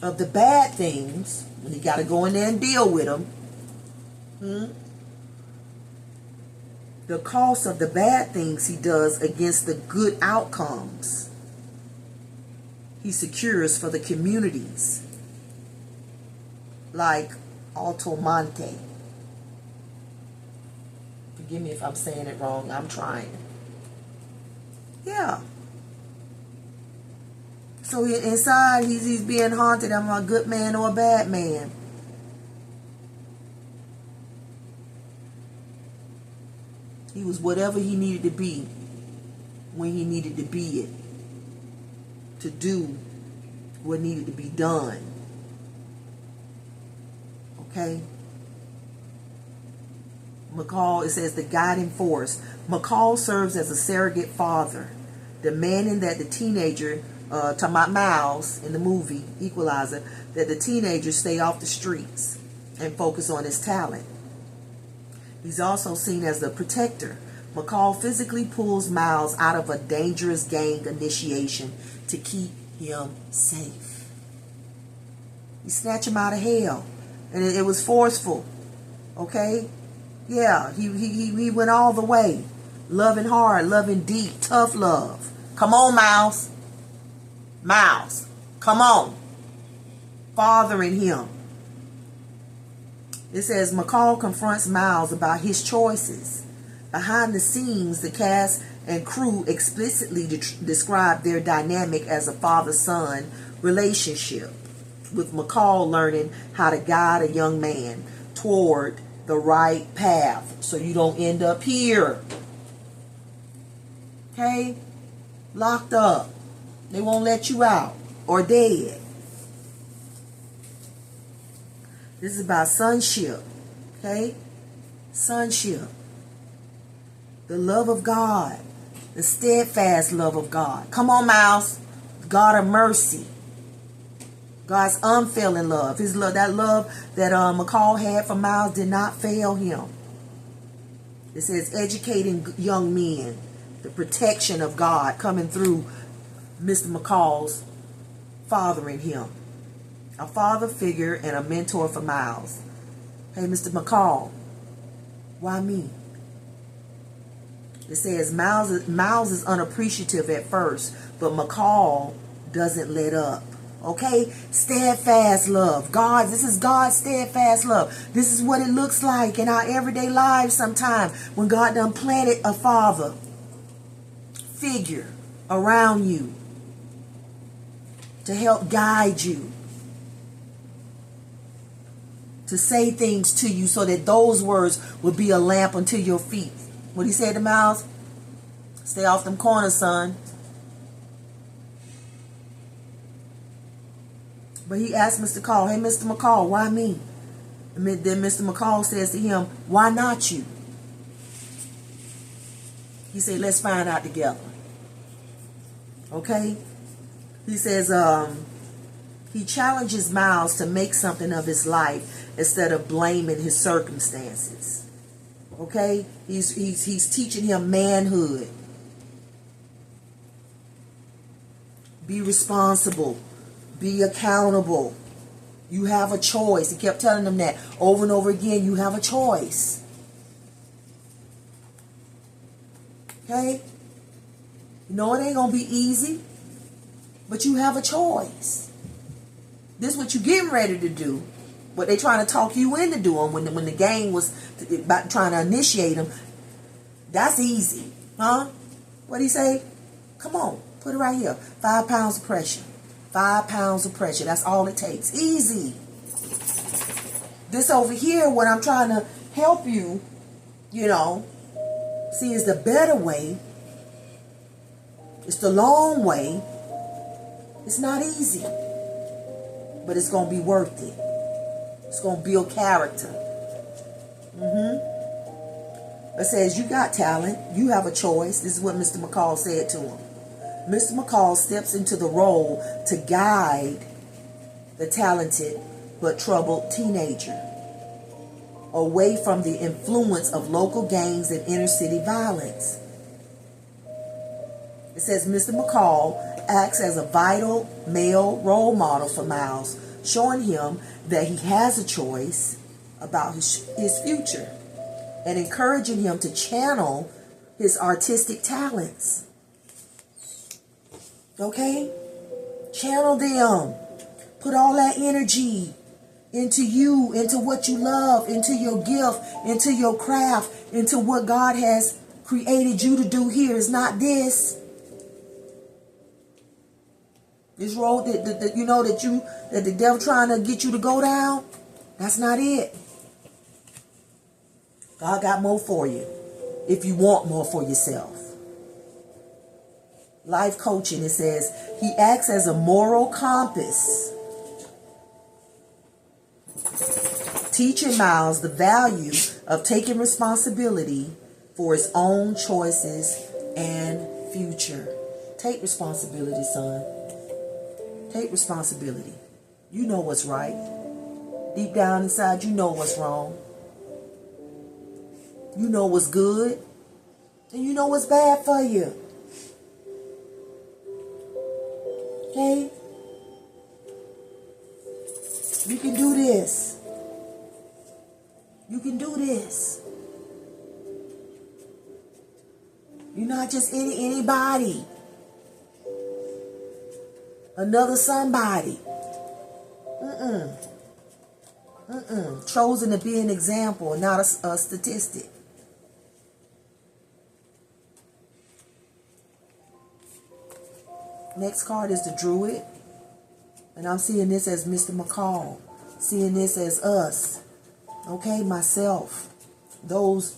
of the bad things, when he got to go in there and deal with them. The cost of the bad things he does against the good outcomes he secures for the communities, like Altomonte. Forgive me if I'm saying it wrong. I'm trying. Yeah. So inside, he's being haunted. Am I a good man or a bad man? He was whatever he needed to be when he needed to be it, to do what needed to be done. Okay? McCall, it says the guiding force. McCall serves as a surrogate father, demanding that the teenager, talking about Miles in the movie Equalizer, that the teenager stay off the streets and focus on his talent. He's also seen as the protector. McCall physically pulls Miles out of a dangerous gang initiation to keep him safe. He snatched him out of hell, and it was forceful. Okay? Yeah, he went all the way. Loving hard, loving deep, tough love. Come on, Miles. Miles, come on. Fathering him. It says McCall confronts Miles about his choices. Behind the scenes, the cast and crew explicitly describe their dynamic as a father-son relationship, with McCall learning how to guide a young man toward the right path so you don't end up here. Okay? Locked up. They won't let you out, or dead. This is about sonship. Okay? Sonship. The love of God. The steadfast love of God. Come on, Miles. God of mercy. God's unfailing love. His love, that love that McCall had for Miles did not fail him. It says educating young men. The protection of God coming through Mr. McCall's fathering him. A father figure and a mentor for Miles. Hey, Mr. McCall, why me? It says Miles is unappreciative at first, but McCall doesn't let up. Okay? Steadfast love. This is God's steadfast love. This is what it looks like in our everyday lives sometimes when God done planted a father figure around you to help guide you, to say things to you so that those words will be a lamp unto your feet. What he said to Miles? Stay off them corners, son. But he asked Mr. McCall, hey, Mr. McCall, why me? And then Mr. McCall says to him, why not you? He said, let's find out together. Okay? He says, he challenges Miles to make something of his life instead of blaming his circumstances. Okay? He's teaching him manhood. Be responsible. Be accountable. You have a choice. He kept telling them that over and over again. You have a choice. Okay? You know it ain't going to be easy, but you have a choice. This is what you're getting ready to do. What they trying to talk you into doing when the gang was about trying to initiate them. That's easy. Huh? What'd he say? Come on. Put it right here. 5 pounds of pressure. 5 pounds of pressure. That's all it takes. Easy. This over here, what I'm trying to help you, see, is the better way. It's the long way. It's not easy. But it's going to be worth it. It's going to build character. It says you got talent. You have a choice. This is what Mr. McCall said to him. Mr. McCall steps into the role to guide the talented but troubled teenager away from the influence of local gangs and inner city violence. It says Mr. McCall acts as a vital male role model for Miles, showing him that he has a choice about his future and encouraging him to channel his artistic talents. Okay? Channel them. Put all that energy into you, into what you love, into your gift, into your craft, into what God has created you to do here. It's not this. This road that the devil trying to get you to go down, that's not it. God got more for you if you want more for yourself. Life coaching, it says, he acts as a moral compass, teaching Miles the value of taking responsibility for his own choices and future. Take responsibility, son. Take responsibility. You know what's right. Deep down inside, you know what's wrong. You know what's good. And you know what's bad for you. Okay? You can do this. You can do this. You're not just anybody. Another somebody. Chosen to be an example and not a statistic. Next card is the Druid. And I'm seeing this as Mr. McCall. Seeing this as us. Okay, myself. Those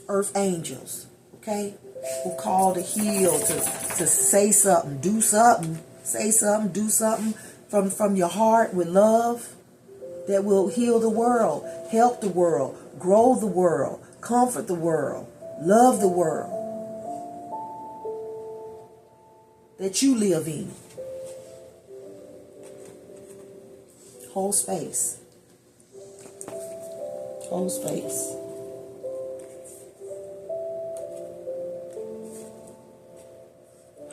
earth angels. Okay? Who call to heal, to say something, do something. Say something, do something from your heart with love that will heal the world, help the world, grow the world, comfort the world, love the world that you live in. Hold space. Hold space.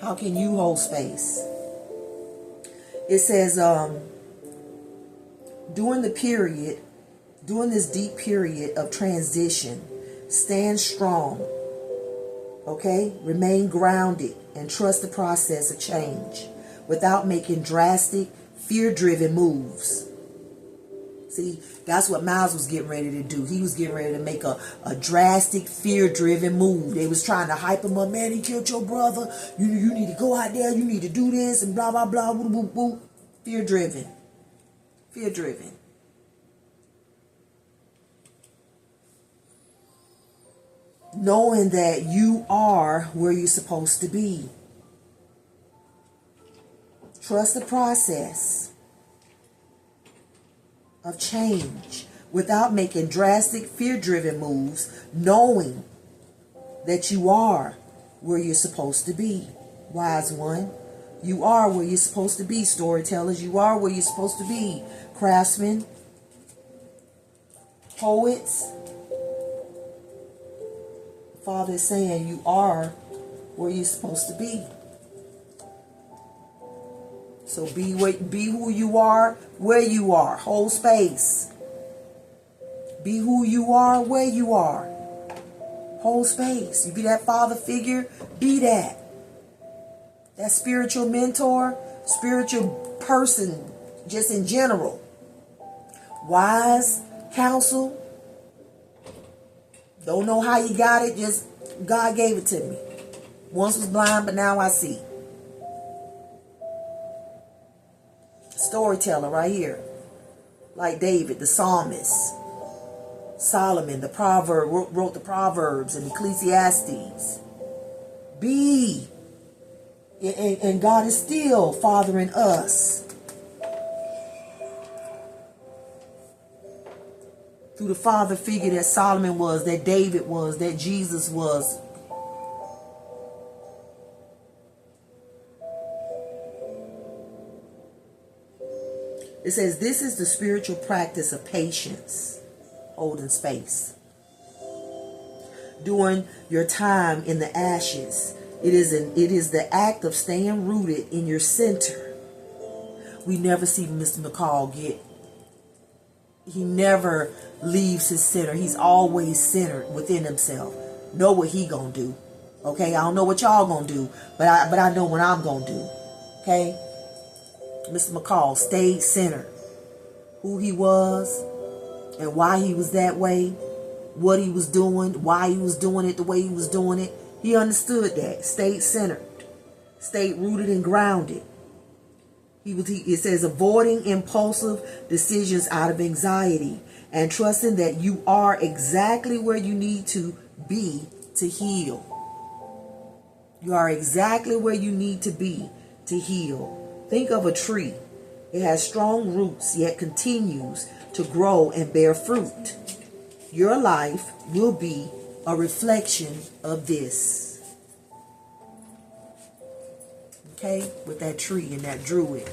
How can you hold space? It says, during this deep period of transition, stand strong. Okay? Remain grounded and trust the process of change without making drastic, fear-driven moves. See, that's what Miles was getting ready to do. He was getting ready to make a drastic, fear-driven move. They was trying to hype him up. Man, he killed your brother. You need to go out there. You need to do this and blah, blah, blah. Woo, woo, woo. Fear-driven. Fear-driven. Knowing that you are where you're supposed to be. Trust the process of change without making drastic, fear-driven moves, knowing that you are where you're supposed to be. Wise one, you are where you're supposed to be. Storytellers, you are where you're supposed to be. Craftsmen, poets. Father is saying you are where you're supposed to be. So be who you are, where you are. Hold space. Be who you are, where you are. Hold space. You be that father figure, be that. That spiritual mentor, spiritual person, just in general. Wise counsel. Don't know how you got it, just God gave it to me. Once was blind, but now I see. Storyteller right here. Like David, the psalmist. Solomon, the proverb, wrote the Proverbs and Ecclesiastes. Be. And God is still fathering us. Through the father figure that Solomon was, that David was, that Jesus was. It says, this is the spiritual practice of patience, holding space. During your time in the ashes, it is the act of staying rooted in your center. We never see Mr. McCall he never leaves his center. He's always centered within himself. Know what he gonna do. Okay, I don't know what y'all gonna do, but I know what I'm gonna do. Okay? Mr. McCall stayed centered. Who he was and why he was that way, what he was doing, why he was doing it the way he was doing it. He understood that. Stayed centered. Stayed rooted and grounded. It says avoiding impulsive decisions out of anxiety and trusting that you are exactly where you need to be to heal. You are exactly where you need to be to heal. Think of a tree. It has strong roots, yet continues to grow and bear fruit. Your life will be a reflection of this. Okay, with that tree and that druid.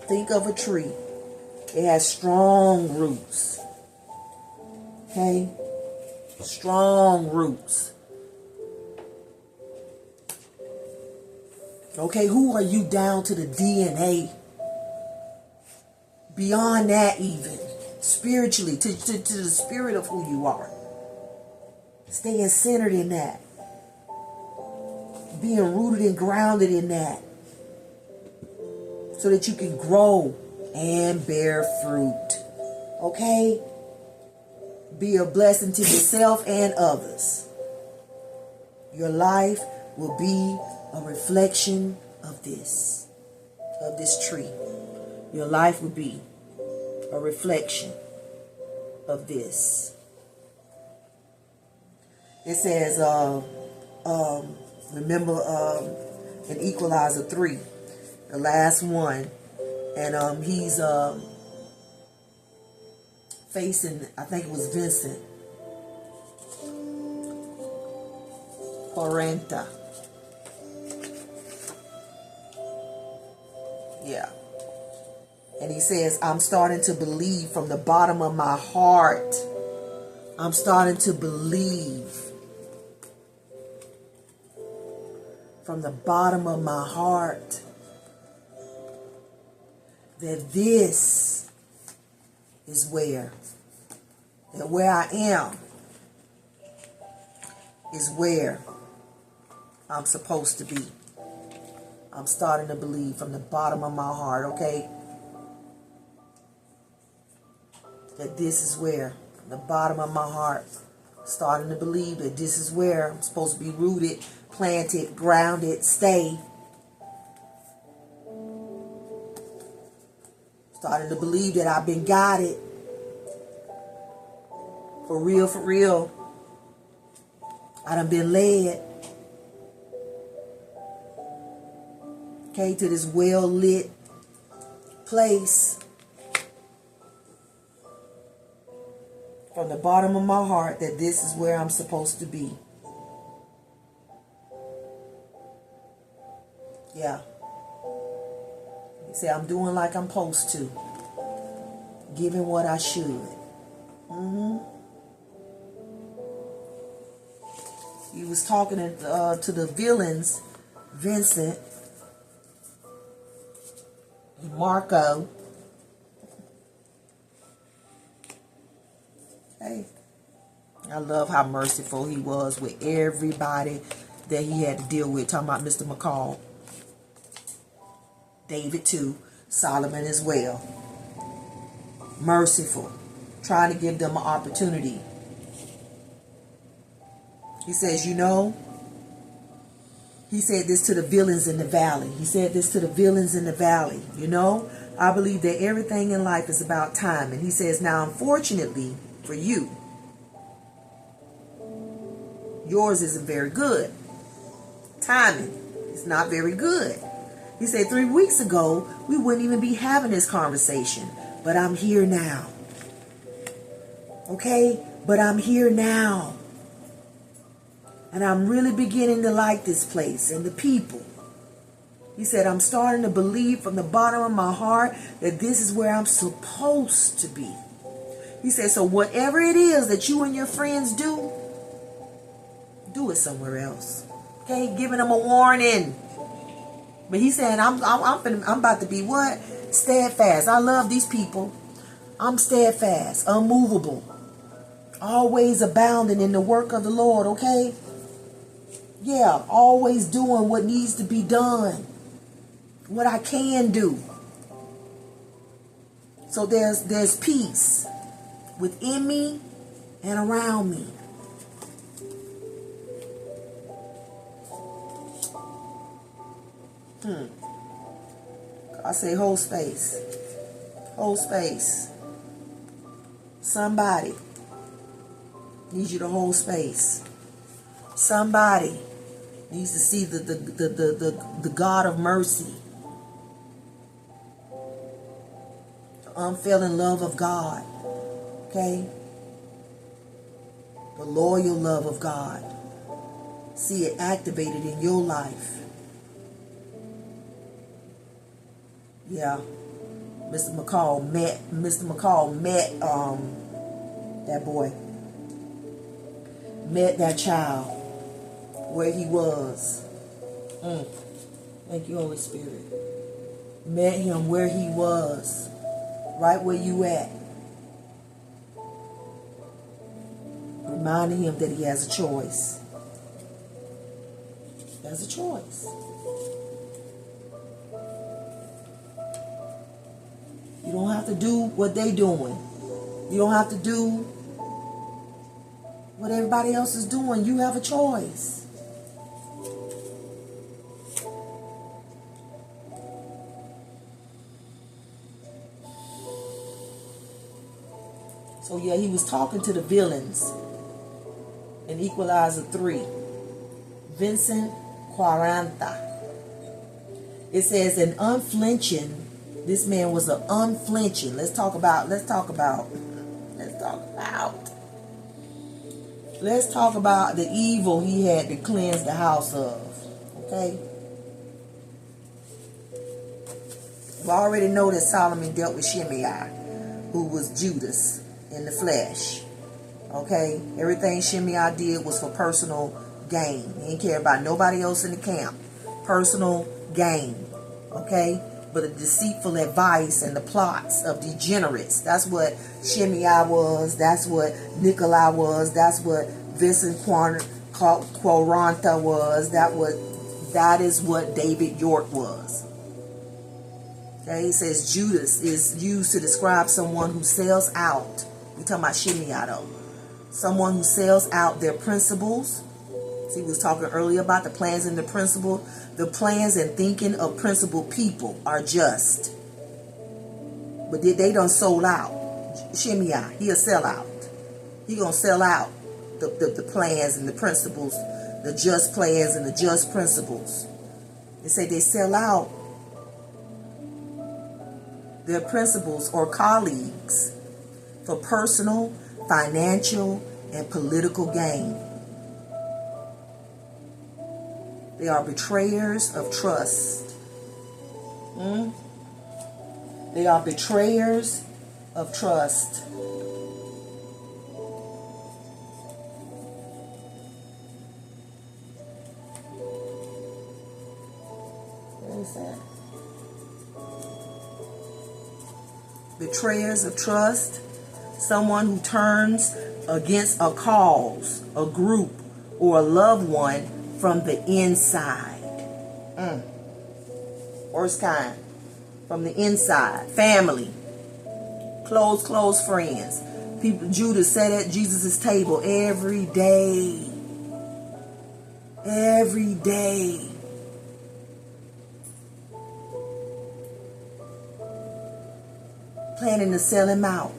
Think of a tree. It has strong roots. Okay? Strong roots. Okay, who are you down to the DNA? Beyond that even. Spiritually, to the spirit of who you are. Staying centered in that. Being rooted and grounded in that. So that you can grow and bear fruit. Okay? Be a blessing to yourself and others. Your life will be a reflection of this tree. Your life will be a reflection of this. It says, remember an Equalizer 3, the last one, and he's facing, I think it was Vincent Porrenta. Yeah. And he says, I'm starting to believe from the bottom of my heart. I'm starting to believe from the bottom of my heart that this is where I am is where I'm supposed to be. I'm starting to believe from the bottom of my heart, okay? That this is where, from the bottom of my heart, starting to believe that this is where I'm supposed to be rooted, planted, grounded, stay. Starting to believe that I've been guided. For real, for real. I done been led. Okay, to this well-lit place. From the bottom of my heart that this is where I'm supposed to be. Yeah. You say I'm doing like I'm supposed to. Giving what I should. He was talking to the villains, Vincent, Marco, Okay? I love how merciful he was with everybody that he had to deal with. Talking about Mr. McCall. David too. Solomon as well. Merciful. Trying to give them an opportunity. He says, you know, he said this to the villains in the valley. He said this to the villains in the valley. You know, I believe that everything in life is about time. And he says, now, unfortunately for you, yours isn't very good. Timing is not very good. He said 3 weeks ago, we wouldn't even be having this conversation. But I'm here now. Okay? But I'm here now. And I'm really beginning to like this place and the people. He said, I'm starting to believe from the bottom of my heart that this is where I'm supposed to be. He said, so whatever it is that you and your friends do it somewhere else. Okay? Giving them a warning. But he said, I'm about to be what? Steadfast. I love these people. I'm steadfast, unmovable, always abounding in the work of the Lord, okay? Yeah, always doing what needs to be done, what I can do. So there's peace within me and around me. I say hold space. Hold space. Somebody needs you to hold space. Somebody needs to see the God of mercy. The unfailing love of God. Okay? The loyal love of God. See it activated in your life. Yeah. Mr. McCall met that boy. Met that child where he was. Thank you, Holy Spirit. Met him where he was. Right where you at. Reminding him that he has a choice. He has a choice. You don't have to do what they doing. You don't have to do what everybody else is doing. You have a choice. So yeah, he was talking to the villains in Equalizer 3. Vincent Quaranta. It says an unflinching. This man was an unflinching. Let's talk about the evil he had to cleanse the house of. Okay? We already know that Solomon dealt with Shimei, who was Judas in the flesh. Okay? Everything Shimei did was for personal gain. He didn't care about nobody else in the camp. Personal gain. Okay? But the deceitful advice and the plots of degenerates. That's what Shimei was. That's what Nikolai was. That's what Vincent Quaranta was. That is what David York was. Okay, he says Judas is used to describe someone who sells out. We're talking about Shimei though. Someone who sells out their principles. See, we was talking earlier about the plans and the principle. The plans and thinking of principled people are just. But they done sold out. Shimei, he'll sell out. He gonna sell out the plans and the principles, the just plans and the just principles. They say they sell out their principles or colleagues for personal, financial, and political gain. They are betrayers of trust. They are betrayers of trust. What is that? Betrayers of trust. someone who turns against a cause, a group, or a loved one from the inside. Worst kind. From the inside. Family. Close friends. People. Judas sat at Jesus' table every day. Every day. Planning to sell him out.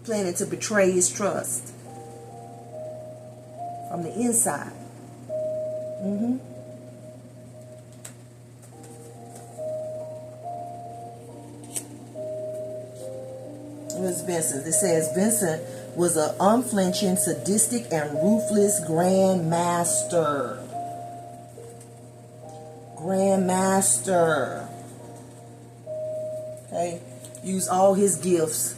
Planning to betray his trust. From the inside. Here's Vincent. It says Vincent was an unflinching, sadistic, and ruthless Grand Master. Grand Master. Okay? Use all his gifts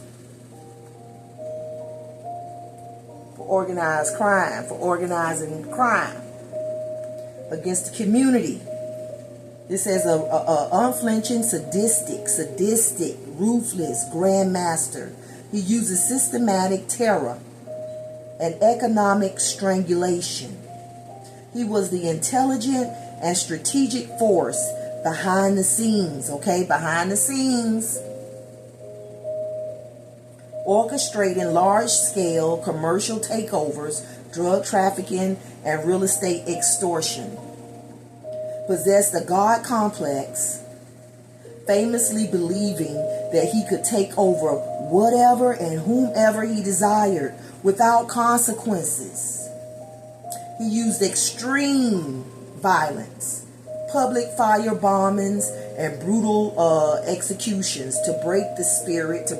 for organized crime, for organizing crime against the community. This says a unflinching, sadistic, ruthless Grand Master. He uses systematic terror and economic strangulation. He was the intelligent and strategic force behind the scenes, okay? Behind the scenes. Orchestrating large-scale commercial takeovers, drug trafficking, and real estate extortion. Possessed a God complex, famously believing that he could take over whatever and whomever he desired without consequences. He used extreme violence, public fire bombings, and brutal executions to break the spirit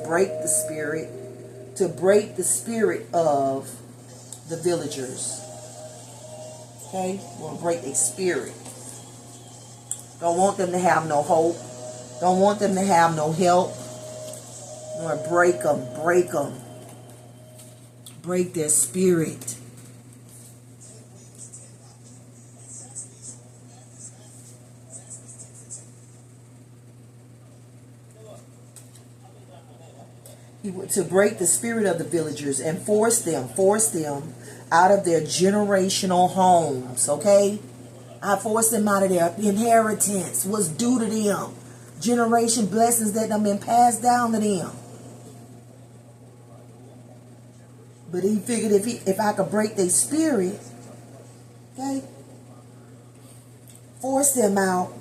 of the villagers. Okay? We're going to break their spirit. Don't want them to have no hope. Don't want them to have no help. You want to break them. Break their spirit. To break the spirit of the villagers and force them out of their generational homes, okay? I forced them out of their inheritance, what's due to them. Generation blessings that have been passed down to them. But he figured if I could break their spirit, okay, force them out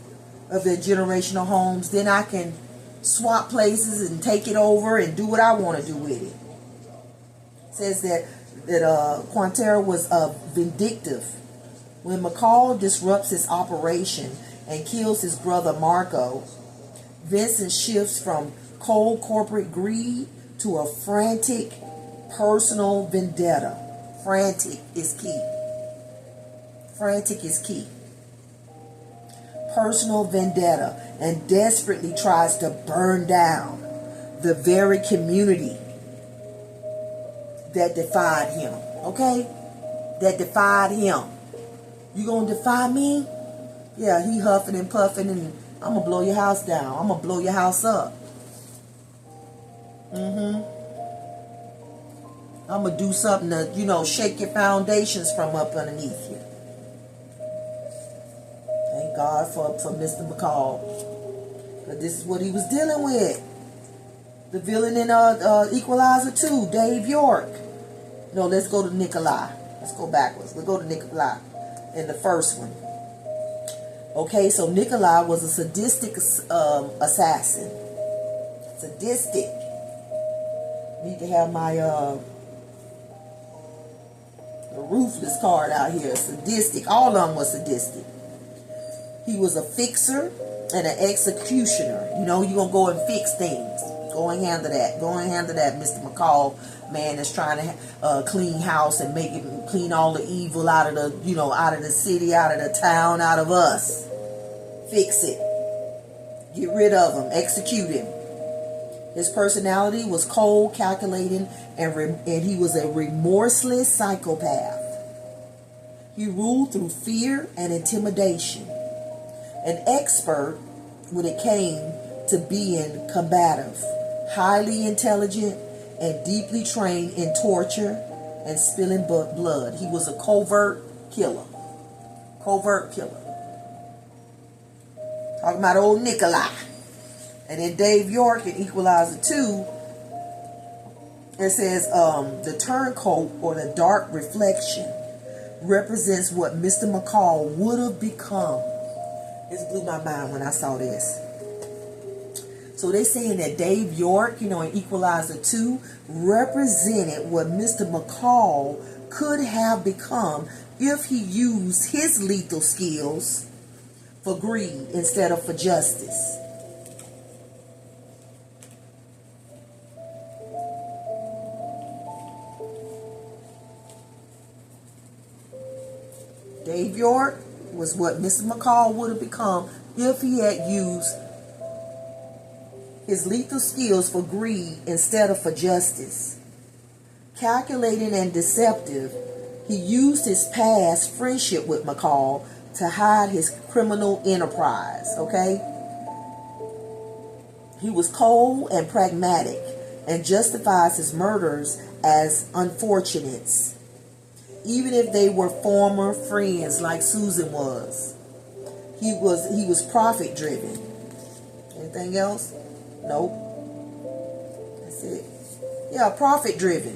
of their generational homes, then I can swap places and take it over and do what I want to do with it. It says that Quantera was vindictive. When McCall disrupts his operation and kills his brother Marco, Vincent shifts from cold corporate greed to a frantic personal vendetta. Frantic is key. Frantic is key. Personal vendetta, and desperately tries to burn down the very community that defied him. Okay? That defied him. You gonna defy me? Yeah, he huffing and puffing, and I'm gonna blow your house down. I'm gonna blow your house up. I'm gonna do something to, shake your foundations from up underneath you. Thank God for Mr. McCall. But this is what he was dealing with. The villain in Equalizer 2, Dave York. No, let's go to Nikolai. Let's go backwards. Let's go to Nikolai in the first one. Okay, so Nikolai was a sadistic assassin. Sadistic. Need to have my the ruthless card out here. Sadistic. All of them were sadistic. He was a fixer and an executioner. You're going to go and fix things. Go and handle that. Go and handle that, Mr. McCall. Man that's trying to clean house and make it clean all the evil out of the, out of the city, out of the town, out of us. Fix it. Get rid of him. Execute him. His personality was cold, calculating, and he was a remorseless psychopath. He ruled through fear and intimidation. An expert when it came to being combative. highly intelligent, and deeply trained in torture and spilling blood. He was a covert killer. Covert killer. Talking about old Nikolai. And then Dave York in Equalizer 2, it says the turncoat, or the dark reflection, represents what Mr. McCall would have become. This blew my mind when I saw this. So they're saying that Dave York, in Equalizer 2, represented what Mr. McCall could have become if he used his lethal skills for greed instead of for justice. Dave York was what Mr. McCall would have become if he had used his lethal skills for greed instead of for justice. Calculating and deceptive, he used his past friendship with McCall to hide his criminal enterprise, okay? He was cold and pragmatic and justifies his murders as unfortunates, even if they were former friends like Susan was. He was profit driven. Anything else? Nope. That's it. Yeah, profit driven.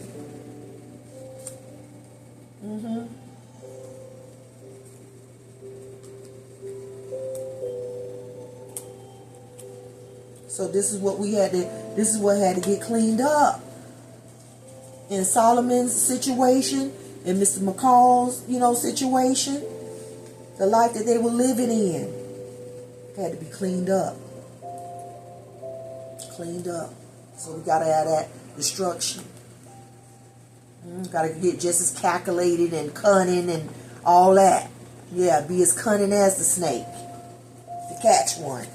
So this is what had to get cleaned up. In Solomon's situation, in Mr. McCall's, situation, the life that they were living in had to be cleaned up. Cleaned up. So we gotta have that destruction. Gotta get just as calculated and cunning and all that. Yeah, be as cunning as the snake to catch one.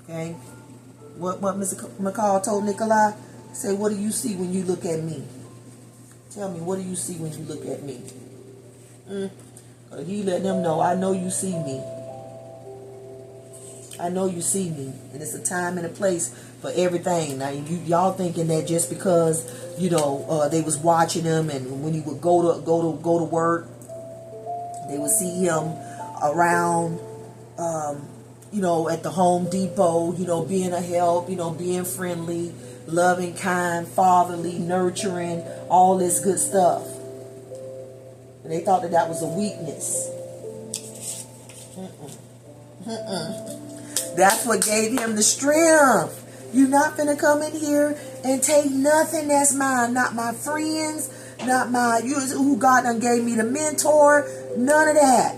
Okay? What Mr. McCall told Nikolai? Say, what do you see when you look at me? Tell me, what do you see when you look at me? He let them know, I know you see me. I know you see me. And it's a time and a place for everything. Now, y'all thinking that just because, they was watching him, and when he would go to work, they would see him around, at the Home Depot, being a help, being friendly, loving, kind, fatherly, nurturing, all this good stuff. And they thought that was a weakness. That's what gave him the strength. You're not finna come in here and take nothing that's mine. Not my friends, not my, who God done gave me the mentor, none of that.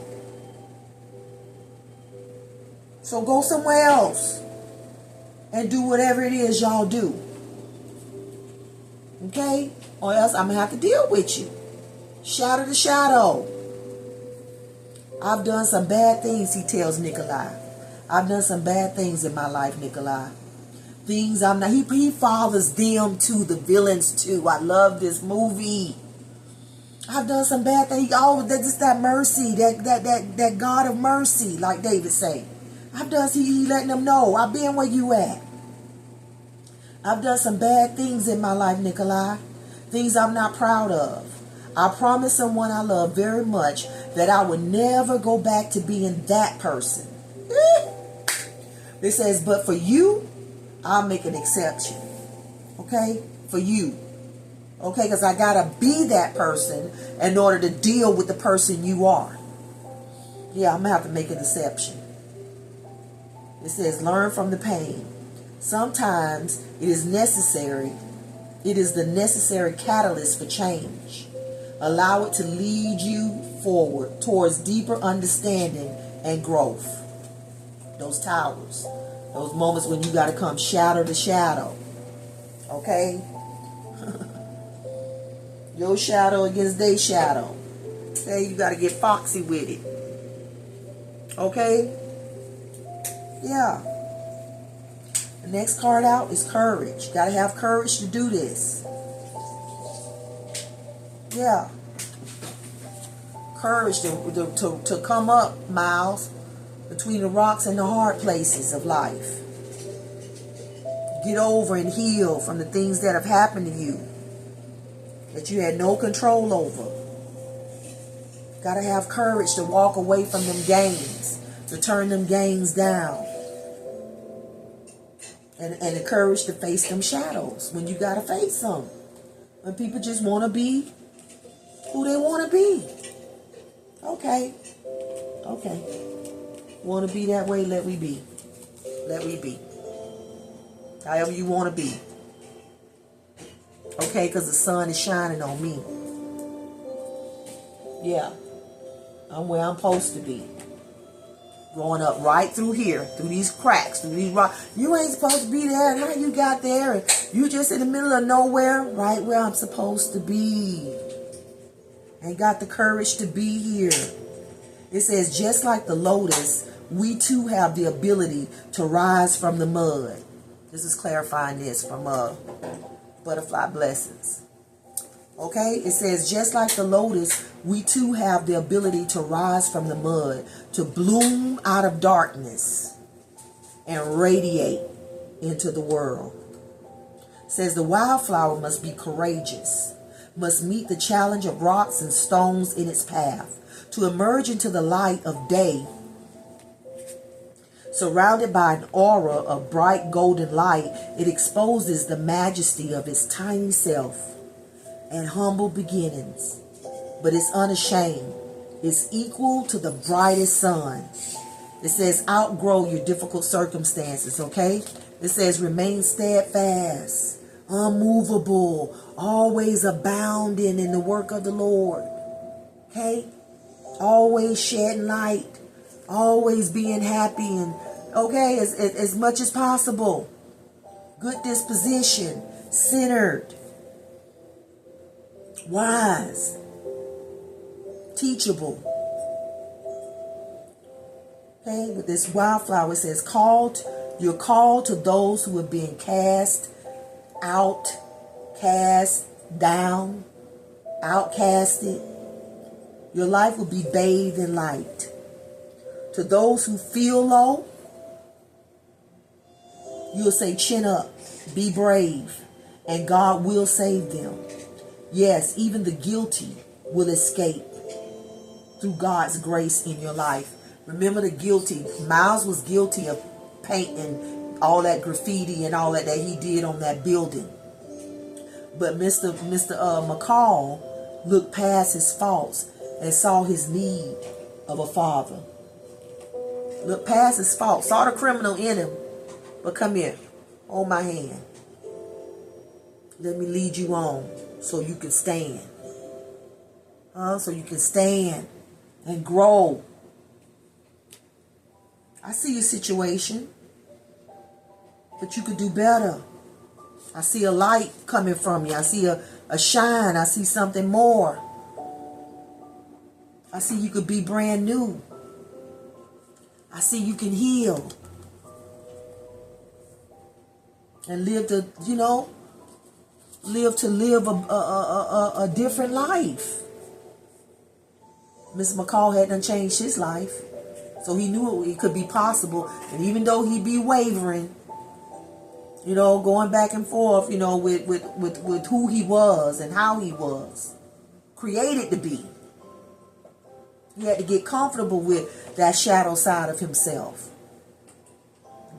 So go somewhere else and do whatever it is y'all do. Okay? Or else I'm going to have to deal with you. Shadow to shadow. I've done some bad things, he tells Nikolai. I've done some bad things in my life, Nikolai. Things I'm not. He fathers them to the villains too. I love this movie. I've done some bad things. Oh, that's that mercy, that God of mercy, like David say. I've done. He letting them know. I've been where you at. I've done some bad things in my life, Nikolai. Things I'm not proud of. I promised someone I love very much that I would never go back to being that person. It says, but for you, I'll make an exception. Okay? For you. Okay? Because I got to be that person in order to deal with the person you are. Yeah, I'm going to have to make an exception. It says, learn from the pain. Sometimes it is necessary. It is the necessary catalyst for change. Allow it to lead you forward towards deeper understanding and growth. Those towers. Those moments when you got to come shadow to shadow. Okay? Your shadow against their shadow. Okay? You got to get foxy with it. Okay? Yeah. The next card out is courage. Got to have courage to do this. Yeah. Courage to come up, Miles, between the rocks and the hard places of life. Get over and heal from the things that have happened to you that you had no control over. Got to have courage to walk away from them gains, to turn them gains down. And the courage to face them shadows when you got to face them. When people just want to be who they want to be. Okay. Want to be that way? Let we be. Let we be. However you want to be. Okay, because the sun is shining on me. Yeah. I'm where I'm supposed to be. Going up right through here, through these cracks, through these rocks. You ain't supposed to be there. How you got there? And you just in the middle of nowhere, right where I'm supposed to be. And got the courage to be here. It says, just like the lotus, we too have the ability to rise from the mud. This is clarifying this from Butterfly Blessings. Okay, it says, just like the lotus, we too have the ability to rise from the mud, to bloom out of darkness and radiate into the world. It says the wildflower must be courageous, must meet the challenge of rocks and stones in its path, to emerge into the light of day. Surrounded by an aura of bright golden light, it exposes the majesty of its tiny self and humble beginnings, but it's unashamed. It's equal to the brightest sun. It says outgrow your difficult circumstances, okay? It says remain steadfast, unmovable, always abounding in the work of the Lord, okay? Always shedding light, always being happy, and okay, as much as possible. Good disposition, centered, wise, teachable. Okay, with this wildflower, it says you're called to those who are being cast out, cast down, outcasted. Your life will be bathed in light. To those who feel low, you'll say chin up, be brave, and God will save them. Yes, even the guilty will escape through God's grace in your life. Remember the guilty. Miles was guilty of painting all that graffiti and all that he did on that building. But Mr. McCall looked past his faults and saw his need of a father. Looked past his faults, saw the criminal in him. But come here, hold my hand. Let me lead you on so you can stand. So you can stand and grow. I see your situation, but you could do better. I see a light coming from you. I see a shine. I see something more. I see you could be brand new. I see you can heal. And live to live a different life. Mr. McCall hadn't changed his life. So he knew it could be possible. And even though he'd be wavering, going back and forth, with who he was and how he was created to be. He had to get comfortable with that shadow side of himself.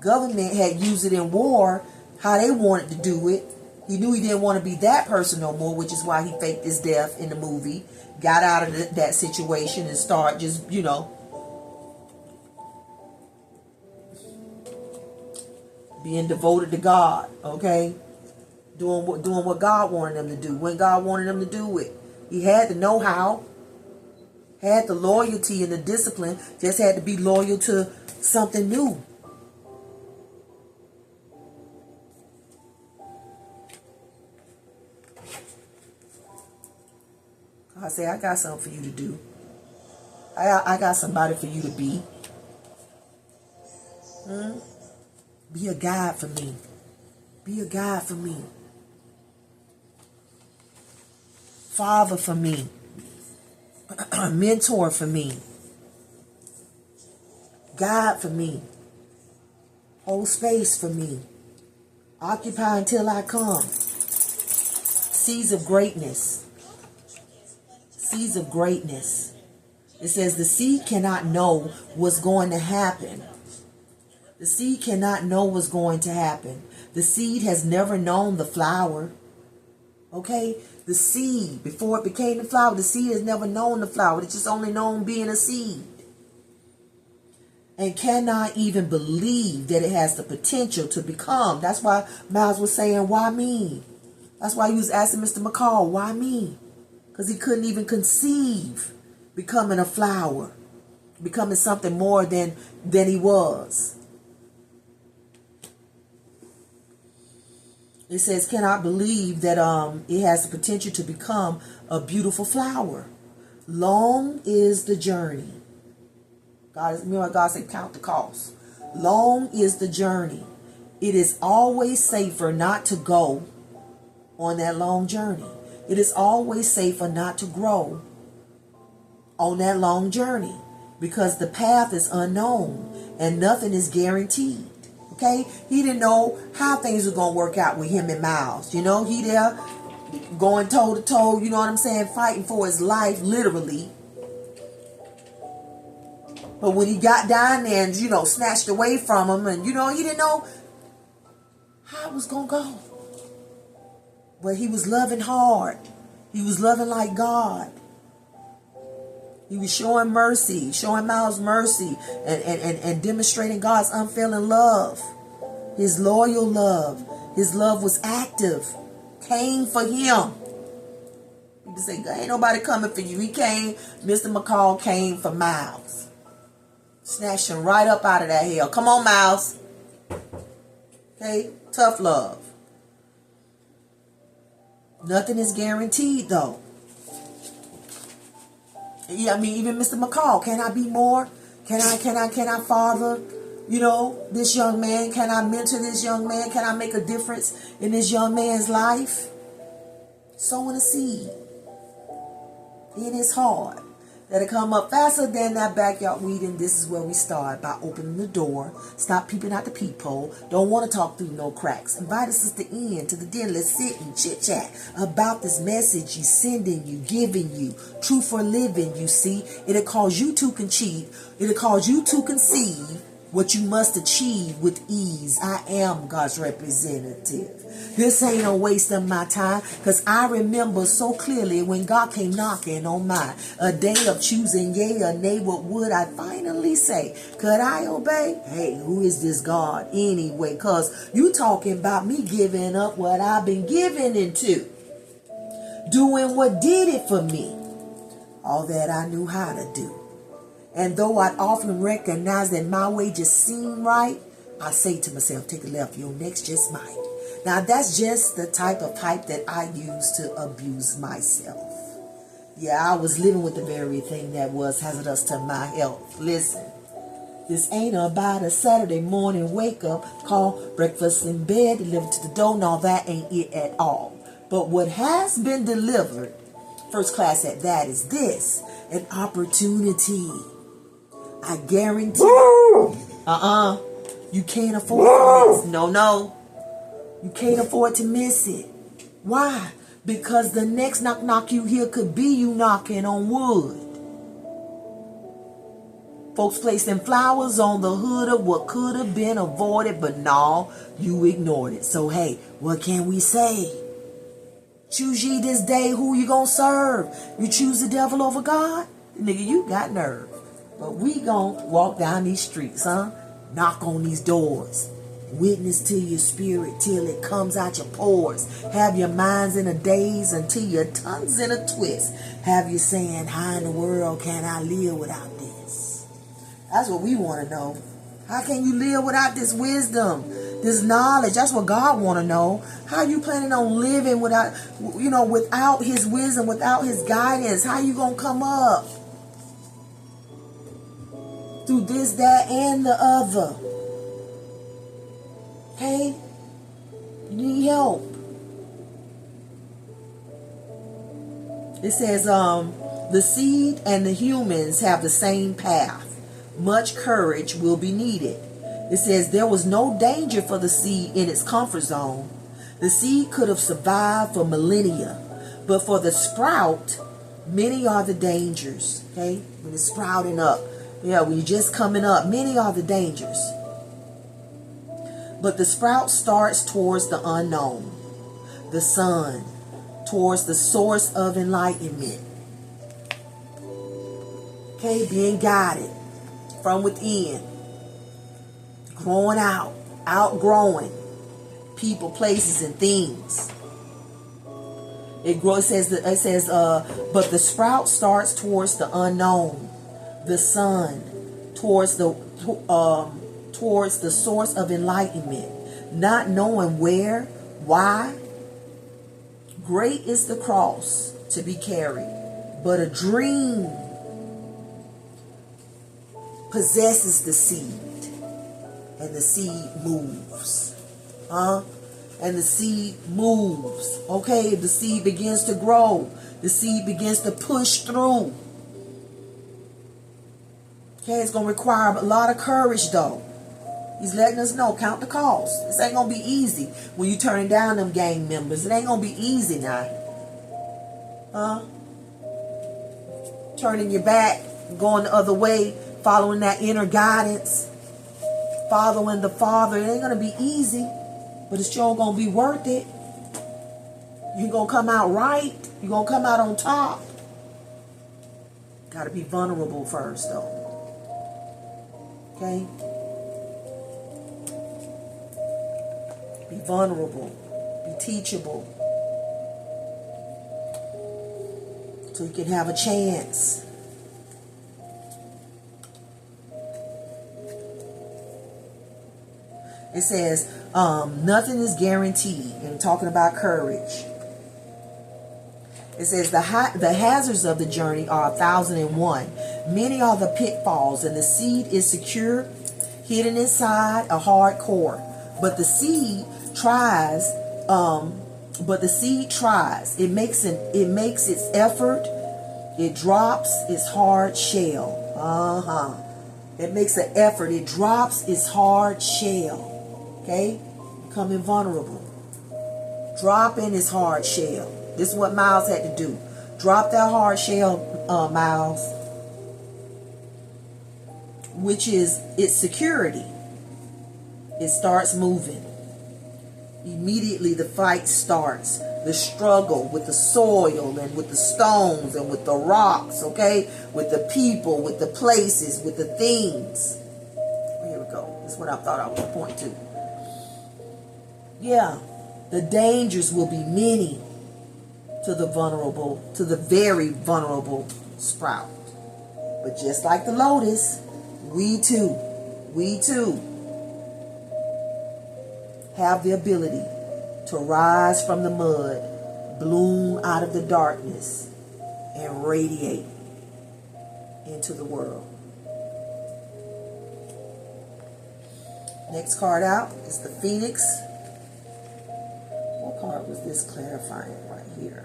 Government had used it in war, how they wanted to do it. He knew he didn't want to be that person no more, which is why he faked his death in the movie. Got out of that situation and started just, being devoted to God, okay? Doing what God wanted him to do, when God wanted him to do it. He had the know-how, had the loyalty and the discipline, just had to be loyal to something new. I say, I got something for you to do. I got somebody for you to be. Be a guide for me. Be a guide for me. Father for me. Mentor for me. Guide for me. Hold space for me. Occupy until I come. Seeds of greatness. Seeds of greatness. It says the seed cannot know what's going to happen. The seed cannot know what's going to happen. The seed has never known the flower. Okay? The seed, before it became the flower, the seed has never known the flower. It's just only known being a seed. And cannot even believe that it has the potential to become. That's why Miles was saying, why me? That's why he was asking Mr. McCall, why me? Because he couldn't even conceive becoming a flower. Becoming something more than he was. It says, cannot believe that it has the potential to become a beautiful flower. Long is the journey. God said, count the cost. Long is the journey. It is always safer not to go on that long journey. It is always safer not to grow on that long journey because the path is unknown and nothing is guaranteed. Okay, he didn't know how things were going to work out with him and Miles. You know, he there going toe to toe, you know what I'm saying, fighting for his life, literally. But when he got down there and, you know, snatched away from him and, you know, he didn't know how it was going to go. But he was loving hard. He was loving like God. He was showing mercy, showing Miles mercy and demonstrating God's unfailing love. His loyal love. His love was active. Came for him. People say, ain't nobody coming for you. He came, Mr. McCall came for Miles. Snatched him right up out of that hell. Come on, Miles. Okay? Tough love. Nothing is guaranteed, though. Yeah, I mean, even Mr. McCall, can I be more? Can I father, you know, this young man? Can I mentor this young man? Can I make a difference in this young man's life? Sowing a seed in his heart. That'll come up faster than that backyard weed. And this is where we start, by opening the door. Stop peeping out the peephole. Don't want to talk through no cracks. Invite us at the end to the den. Let's sit and chit chat about this message you sending you, giving you. True for living, you see. It'll cause you to conceive. It'll cause you to conceive what you must achieve with ease. I am God's representative. This ain't a waste of my time, because I remember so clearly when God came knocking on mine. A day of choosing yea or nay, what would I finally say? Could I obey? Hey, who is this God anyway? Because you talking about me giving up what I've been given into. Doing what did it for me. All that I knew how to do. And though I'd often recognize that my way just seemed right, I say to myself, take a left, your next just might. Now that's just the type of hype that I use to abuse myself. Yeah, I was living with the very thing that was hazardous to my health. Listen, this ain't about a Saturday morning wake up call, breakfast in bed, delivered to the door. No, that ain't it at all. But what has been delivered, first class at that, is this, an opportunity. I guarantee. You can't afford to miss. No. You can't afford to miss it. Why? Because the next knock you hear could be you knocking on wood. Folks placing flowers on the hood of what could have been avoided, but no, you ignored it. So hey, what can we say? Choose ye this day who you gonna serve. You choose the devil over God? Nigga, you got nerve. But we gonna walk down these streets, huh? Knock on these doors. Witness to your spirit till it comes out your pores. Have your minds in a daze until your tongue's in a twist. Have you saying, how in the world can I live without this? That's what we want to know. How can you live without this wisdom, this knowledge? That's what God want to know. How you planning on living without, without his wisdom, without his guidance? How you going to come up through this, that, and the other? Hey, you need help. It says, the seed and the humans have the same path. Much courage will be needed. It says there was no danger for the seed in its comfort zone. The seed could have survived for millennia, but for the sprout, many are the dangers. Okay, when it's sprouting up, when you're just coming up, many are the dangers. But the sprout starts towards the unknown, the sun, towards the source of enlightenment. Okay, being guided from within, growing out, outgrowing people, places, and things. It says, but the sprout starts towards the unknown, the sun, towards the source of enlightenment, not knowing where, why. Great is the cross to be carried, but a dream possesses the seed, and the seed moves. And the seed moves. Okay, the seed begins to grow. The seed begins to push through. Okay, it's going to require a lot of courage though. He's letting us know, count the cost. This ain't going to be easy when you turning down them gang members. It ain't going to be easy now. Turning your back, going the other way, following that inner guidance, following the Father. It ain't going to be easy, but it's sure going to be worth it. You're going to come out right. You're going to come out on top. Got to be vulnerable first, though. Okay? Be vulnerable. Be teachable. So you can have a chance. It says, nothing is guaranteed. And talking about courage. It says, the hazards of the journey are 1,001. Many are the pitfalls, and the seed is secure, hidden inside a hard core. But the seed tries. It makes its effort. It drops its hard shell. It makes an effort. It drops its hard shell. Okay? Becoming vulnerable. Dropping its hard shell. This is what Miles had to do. Drop that hard shell, Miles. Which is its security. It starts moving. Immediately the fight starts. The struggle with the soil and with the stones and with the rocks, okay? With the people, with the places, with the things. Here we go. That's what I thought I was going to point to. Yeah, the dangers will be many to the vulnerable, to the very vulnerable sprout. But just like the lotus, we too have the ability to rise from the mud, bloom out of the darkness, and radiate into the world. Next card out is the Phoenix. What card was this clarifying right here?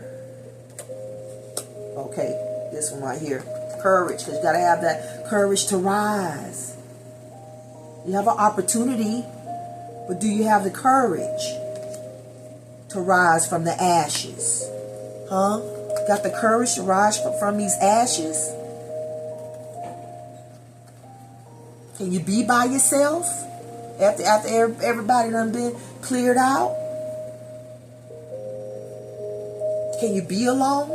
Okay, this one right here. Courage, because you got to have that courage to rise. You have an opportunity, but do you have the courage to rise from the ashes? Got the courage to rise from these ashes? Can you be by yourself after everybody done been cleared out? Can you be alone?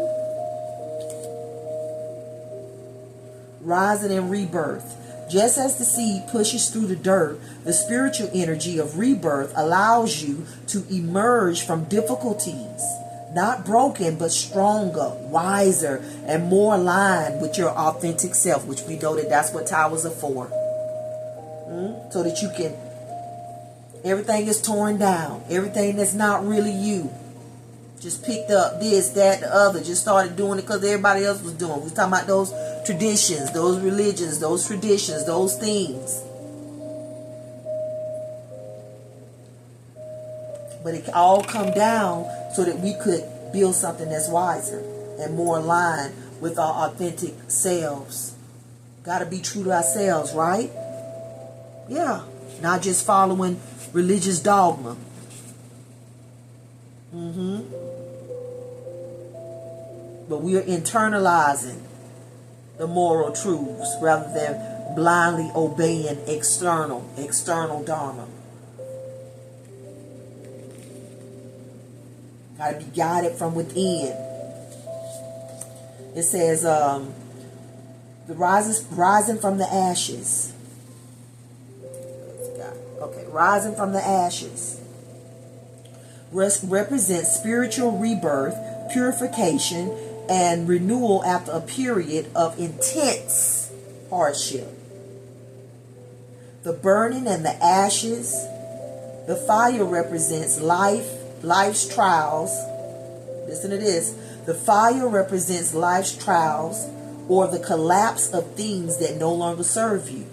Rising in rebirth. Just as the seed pushes through the dirt, the spiritual energy of rebirth allows you to emerge from difficulties, not broken, but stronger, wiser, and more aligned with your authentic self, which we know that that's what towers are for. So that you can, everything is torn down, everything that's not really you. Just picked up this, that, the other. Just started doing it because everybody else was doing it. We're talking about those traditions, those religions, those traditions, those things. But it all come down so that we could build something that's wiser and more aligned with our authentic selves. Got to be true to ourselves, right? Yeah. not just following religious dogma. But we are internalizing the moral truths rather than blindly obeying external dharma. Got to be guided from within. It says, the rising from the ashes. Okay, rising from the ashes represents spiritual rebirth, purification, and renewal after a period of intense hardship. The burning and the ashes, the fire represents life's trials. Listen to this. The fire represents life's trials or the collapse of things that no longer serve you.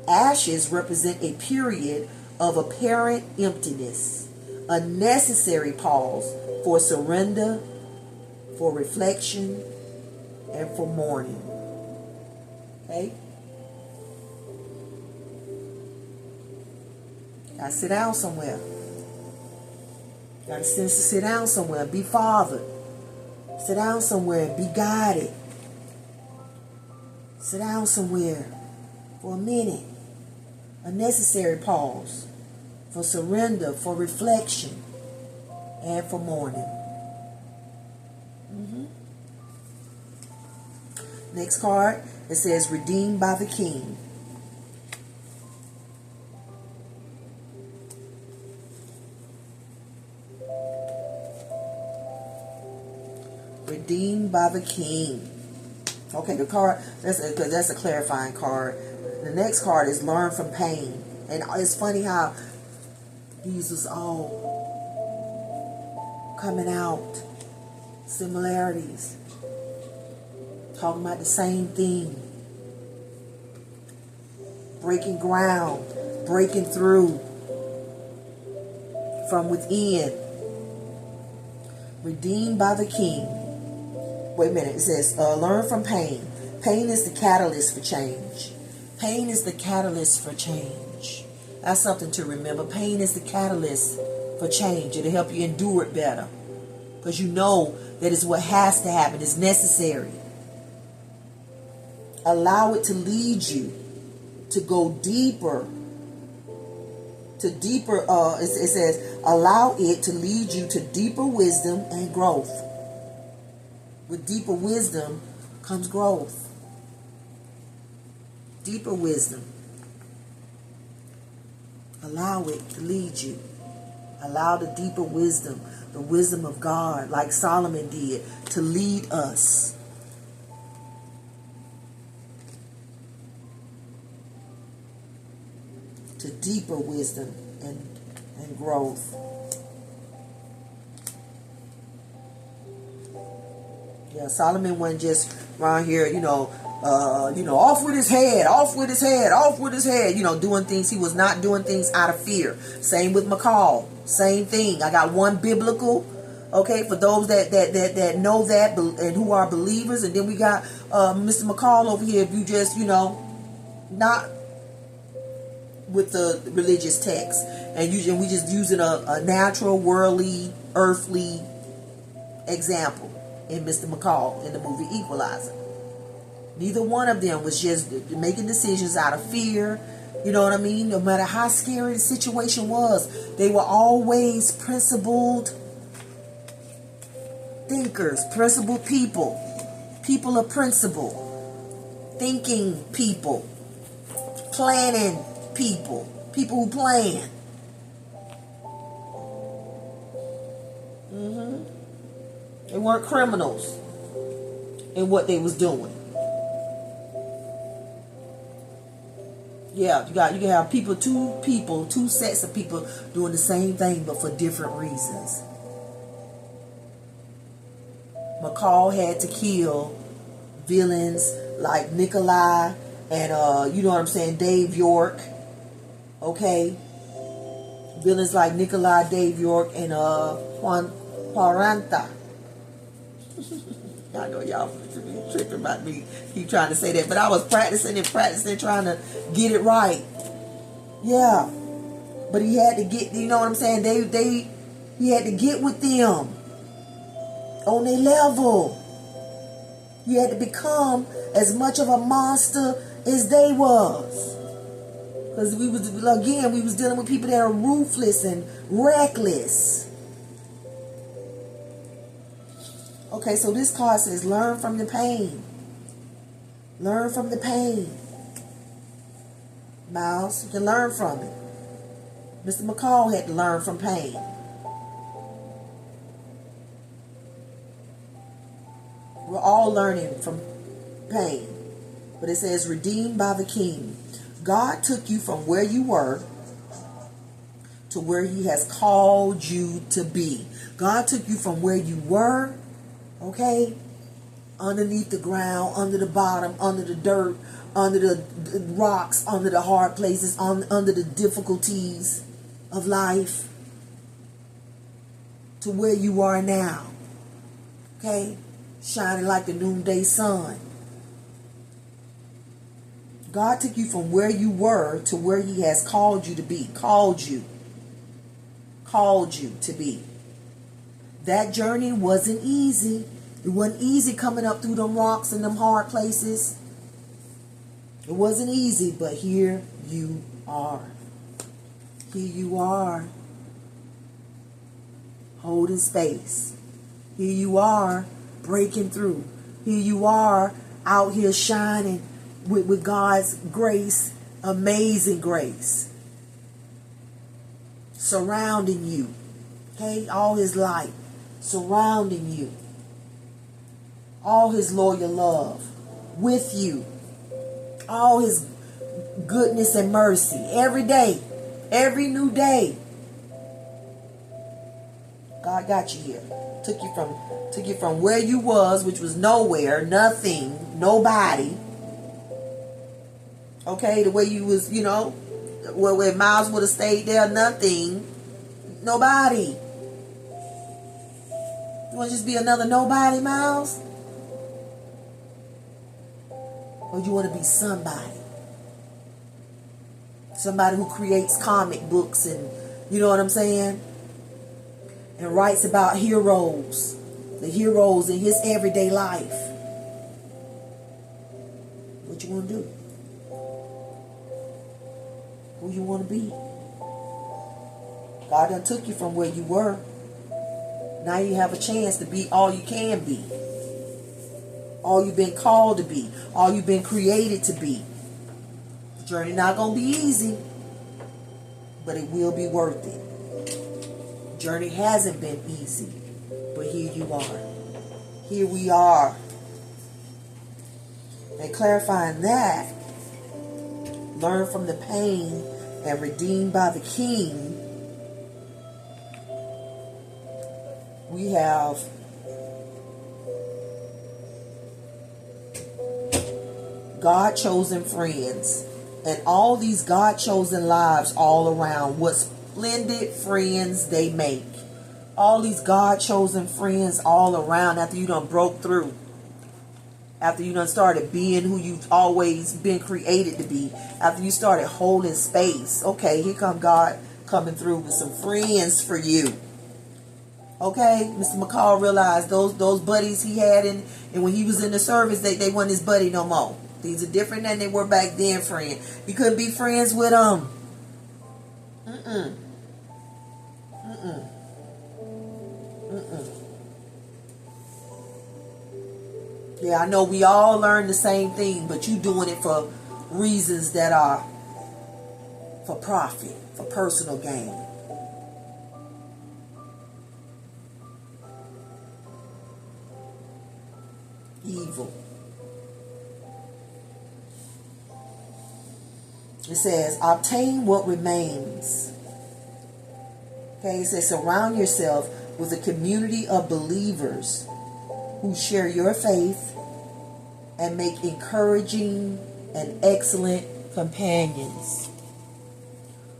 Ashes represent a period of apparent emptiness, a necessary pause for surrender, for reflection, and for mourning. Okay? Gotta sit down somewhere. Gotta sit down somewhere. Be fathered. Sit down somewhere and be guided. Sit down somewhere for a minute. A necessary pause for surrender, for reflection, and for mourning. Next card, it says redeemed by the King. Redeemed by the King. Okay, the card, that's a clarifying card. The next card is learn from pain. And it's funny how these is all coming out. Similarities. Talking about the same thing. Breaking ground. Breaking through. From within. Redeemed by the King. Wait a minute. It says, learn from pain. Pain is the catalyst for change. Pain is the catalyst for change. That's something to remember. Pain is the catalyst for change. It'll help you endure it better. Because you know that it's what has to happen. It's necessary. Allow it to lead you to go deeper. To deeper, it says, allow it to lead you to deeper wisdom and growth. With deeper wisdom comes growth. Deeper wisdom. Allow it to lead you. Allow the deeper wisdom, the wisdom of God, like Solomon did, to lead us. To deeper wisdom and growth. Yeah, Solomon wasn't just around here, off with his head, off with his head, off with his head, doing things. He was not doing things out of fear. Same with McCall. Same thing. I got one biblical, okay, for those that know that and who are believers. And then we got Mr. McCall over here, if you just, not with the religious text. And we just using a natural, worldly, earthly example in Mr. McCall in the movie Equalizer. Neither one of them was just making decisions out of fear. You know what I mean? No matter how scary the situation was, they were always principled thinkers, principled people, people of principle, thinking people, planning people, people who plan. They weren't criminals in what they was doing. Yeah, you can have two sets of people doing the same thing, but for different reasons. McCall had to kill villains like Nikolai and Dave York. Okay, villains like Nikolai, Dave York, and Juan Paranta. I know y'all be tripping about me keep trying to say that, but I was practicing, trying to get it right. Yeah. But he had to get, you know what I'm saying? He had to get with them on their level. He had to become as much of a monster as they was. Because we was dealing with people that are ruthless and reckless. Okay, so this card says, learn from the pain. Learn from the pain. Miles, you can learn from it. Mr. McCall had to learn from pain. We're all learning from pain. But it says, redeemed by the King. God took you from where you were to where he has called you to be. God took you from where you were, okay, underneath the ground, under the bottom, under the dirt, under the rocks, under the hard places, under the difficulties of life, to where you are now, okay, shining like the noonday sun. God took you from where you were to where he has called you to be. Called you to be. That journey wasn't easy. It wasn't easy coming up through them rocks and them hard places. It wasn't easy, but here you are. Here you are. Holding space. Here you are breaking through. Here you are out here shining with God's grace, amazing grace, surrounding you, okay, all his light, surrounding you, all his loyal love with you, all his goodness and mercy, every day, every new day. God got you here, took you from where you was, which was nowhere, nothing, nobody. Okay, the way you was, you know, where Miles would have stayed there, nothing, nobody. You want to just be another nobody, Miles? Or you want to be somebody? Somebody who creates comic books and, you know what I'm saying? And writes about heroes, the heroes in his everyday life. What you want to do? Who you want to be. God done took you from where you were. Now you have a chance to be all you can be. All you've been called to be. All you've been created to be. The journey not going to be easy, but it will be worth it. The journey hasn't been easy, but here you are. Here we are. And clarifying that, learn from the pain and redeemed by the King. We have God-chosen friends. And all these God-chosen lives all around. What splendid friends they make. All these God-chosen friends all around after you done broke through. After you done started being who you've always been created to be. After you started holding space. Okay, here come God coming through with some friends for you. Okay, Mr. McCall realized those buddies he had and when he was in the service, they weren't his buddy no more. These are different than they were back then, friend. You couldn't be friends with them. Yeah, I know we all learn the same thing, but you doing it for reasons that are for profit, for personal gain. Evil. It says, obtain what remains. Okay, it says, surround yourself with a community of believers who share your faith and make encouraging and excellent companions.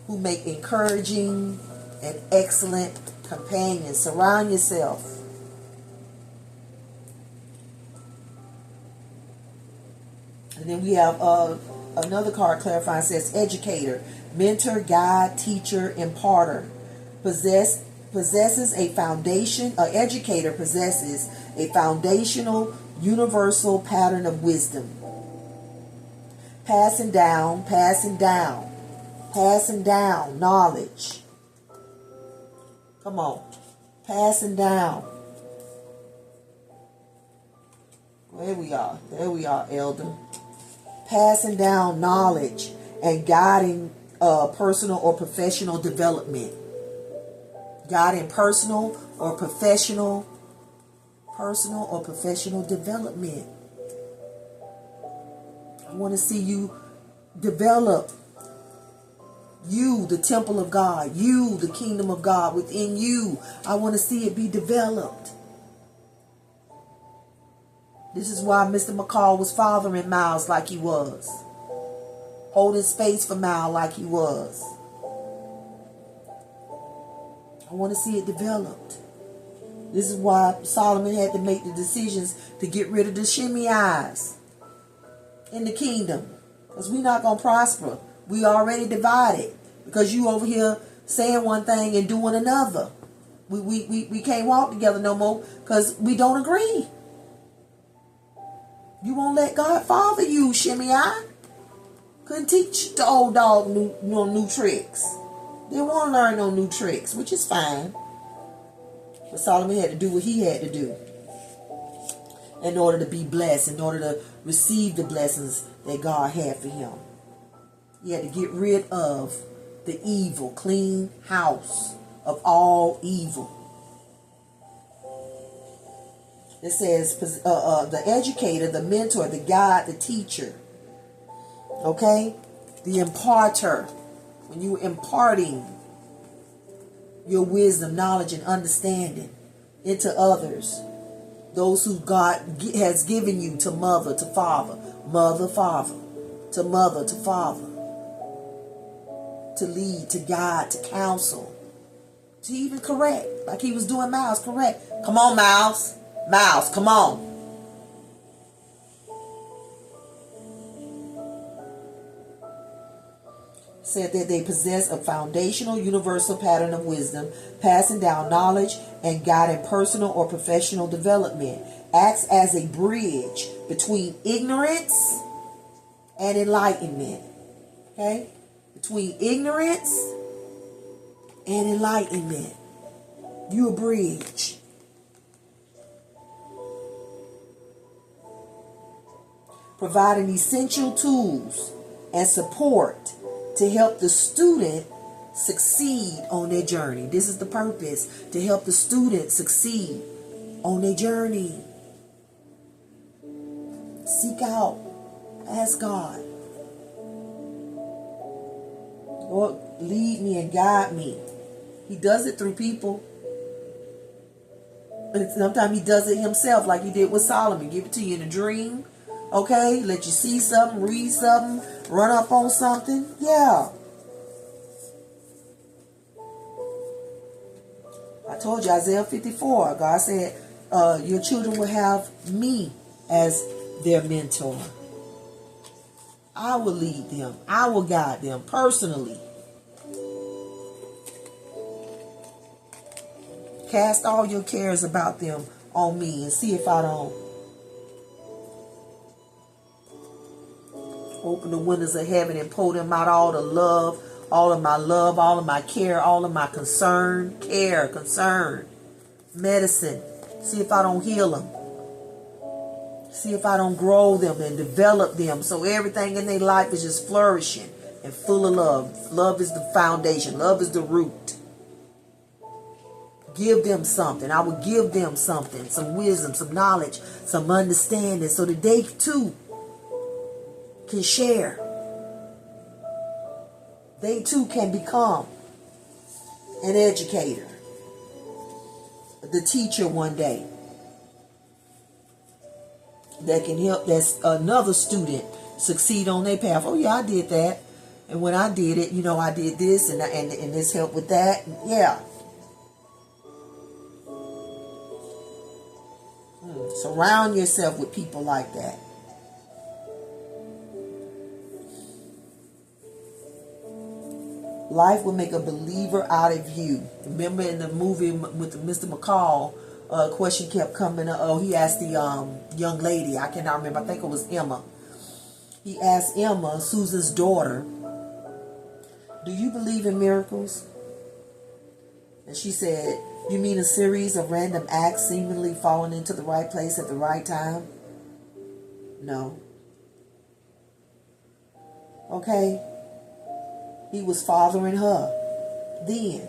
Who make encouraging and excellent companions. Surround yourself. And then we have Another card clarifying says educator, mentor, guide, teacher, imparter. Possesses a foundation. An educator possesses a foundational, universal pattern of wisdom. Passing down knowledge. Come on. Passing down. There we are, elder. Passing down knowledge and guiding personal or professional development. Guiding personal or professional development. I want to see you develop. You, the temple of God. You, the kingdom of God within you. I want to see it be developed. This is why Mr. McCall was fathering Miles like he was. Holding space for Miles like he was. I want to see it developed. This is why Solomon had to make the decisions to get rid of the shimmy eyes in the kingdom. Because we're not going to prosper. We already divided. Because you over here saying one thing and doing another. We can't walk together no more because we don't agree. You won't let God father you, shimmy eye. Couldn't teach the old dog new tricks. Didn't want to learn no new tricks, which is fine. But Solomon had to do what he had to do in order to be blessed, in order to receive the blessings that God had for him. He had to get rid of the evil, clean house of all evil. It says the educator, the mentor, the guide, the teacher. Okay? The imparter. When you're imparting your wisdom, knowledge, and understanding into others. Those who God has given you to mother, to father. Mother, father. To mother, to father. To lead, to guide, to counsel. To even correct. Like he was doing Miles, correct. Come on, Miles. Miles, come on. Said that they possess a foundational universal pattern of wisdom, passing down knowledge and guiding personal or professional development. Acts as a bridge between ignorance and enlightenment. Okay? Between ignorance and enlightenment. You a bridge. Providing essential tools and support to help the student succeed on their journey. This is the purpose, to help the student succeed on their journey. Seek out, ask God, Lord, lead me and guide me. He does it through people. And sometimes he does it himself, like he did with Solomon. Give it to you in a dream. Okay, let you see something, read something, run up on something. Yeah. I told you, Isaiah 54, God said, your children will have me as their mentor. I will lead them. I will guide them personally. Cast all your cares about them on me and see if I don't open the windows of heaven and pour them out all the love, all of my care, all of my concern, medicine. See if I don't heal them. See if I don't grow them and develop them so everything in their life is just flourishing and full of love. Love is the foundation. Love is the root. Give them something. I will give them something, some wisdom, some knowledge, some understanding so that they too can share. They too can become an educator, the teacher one day that can help that's another student succeed on their path. Oh yeah, I did that, and when I did it, I did this and this helped with that. Yeah. Surround yourself with people like that. Life will make a believer out of you. Remember in the movie with Mr. McCall, question kept coming up. Oh, he asked the young lady, I cannot remember, I think it was Emma. He asked Emma, Susan's daughter, do you believe in miracles? And she said, you mean a series of random acts seemingly falling into the right place at the right time? No. Okay. He was fathering her. Then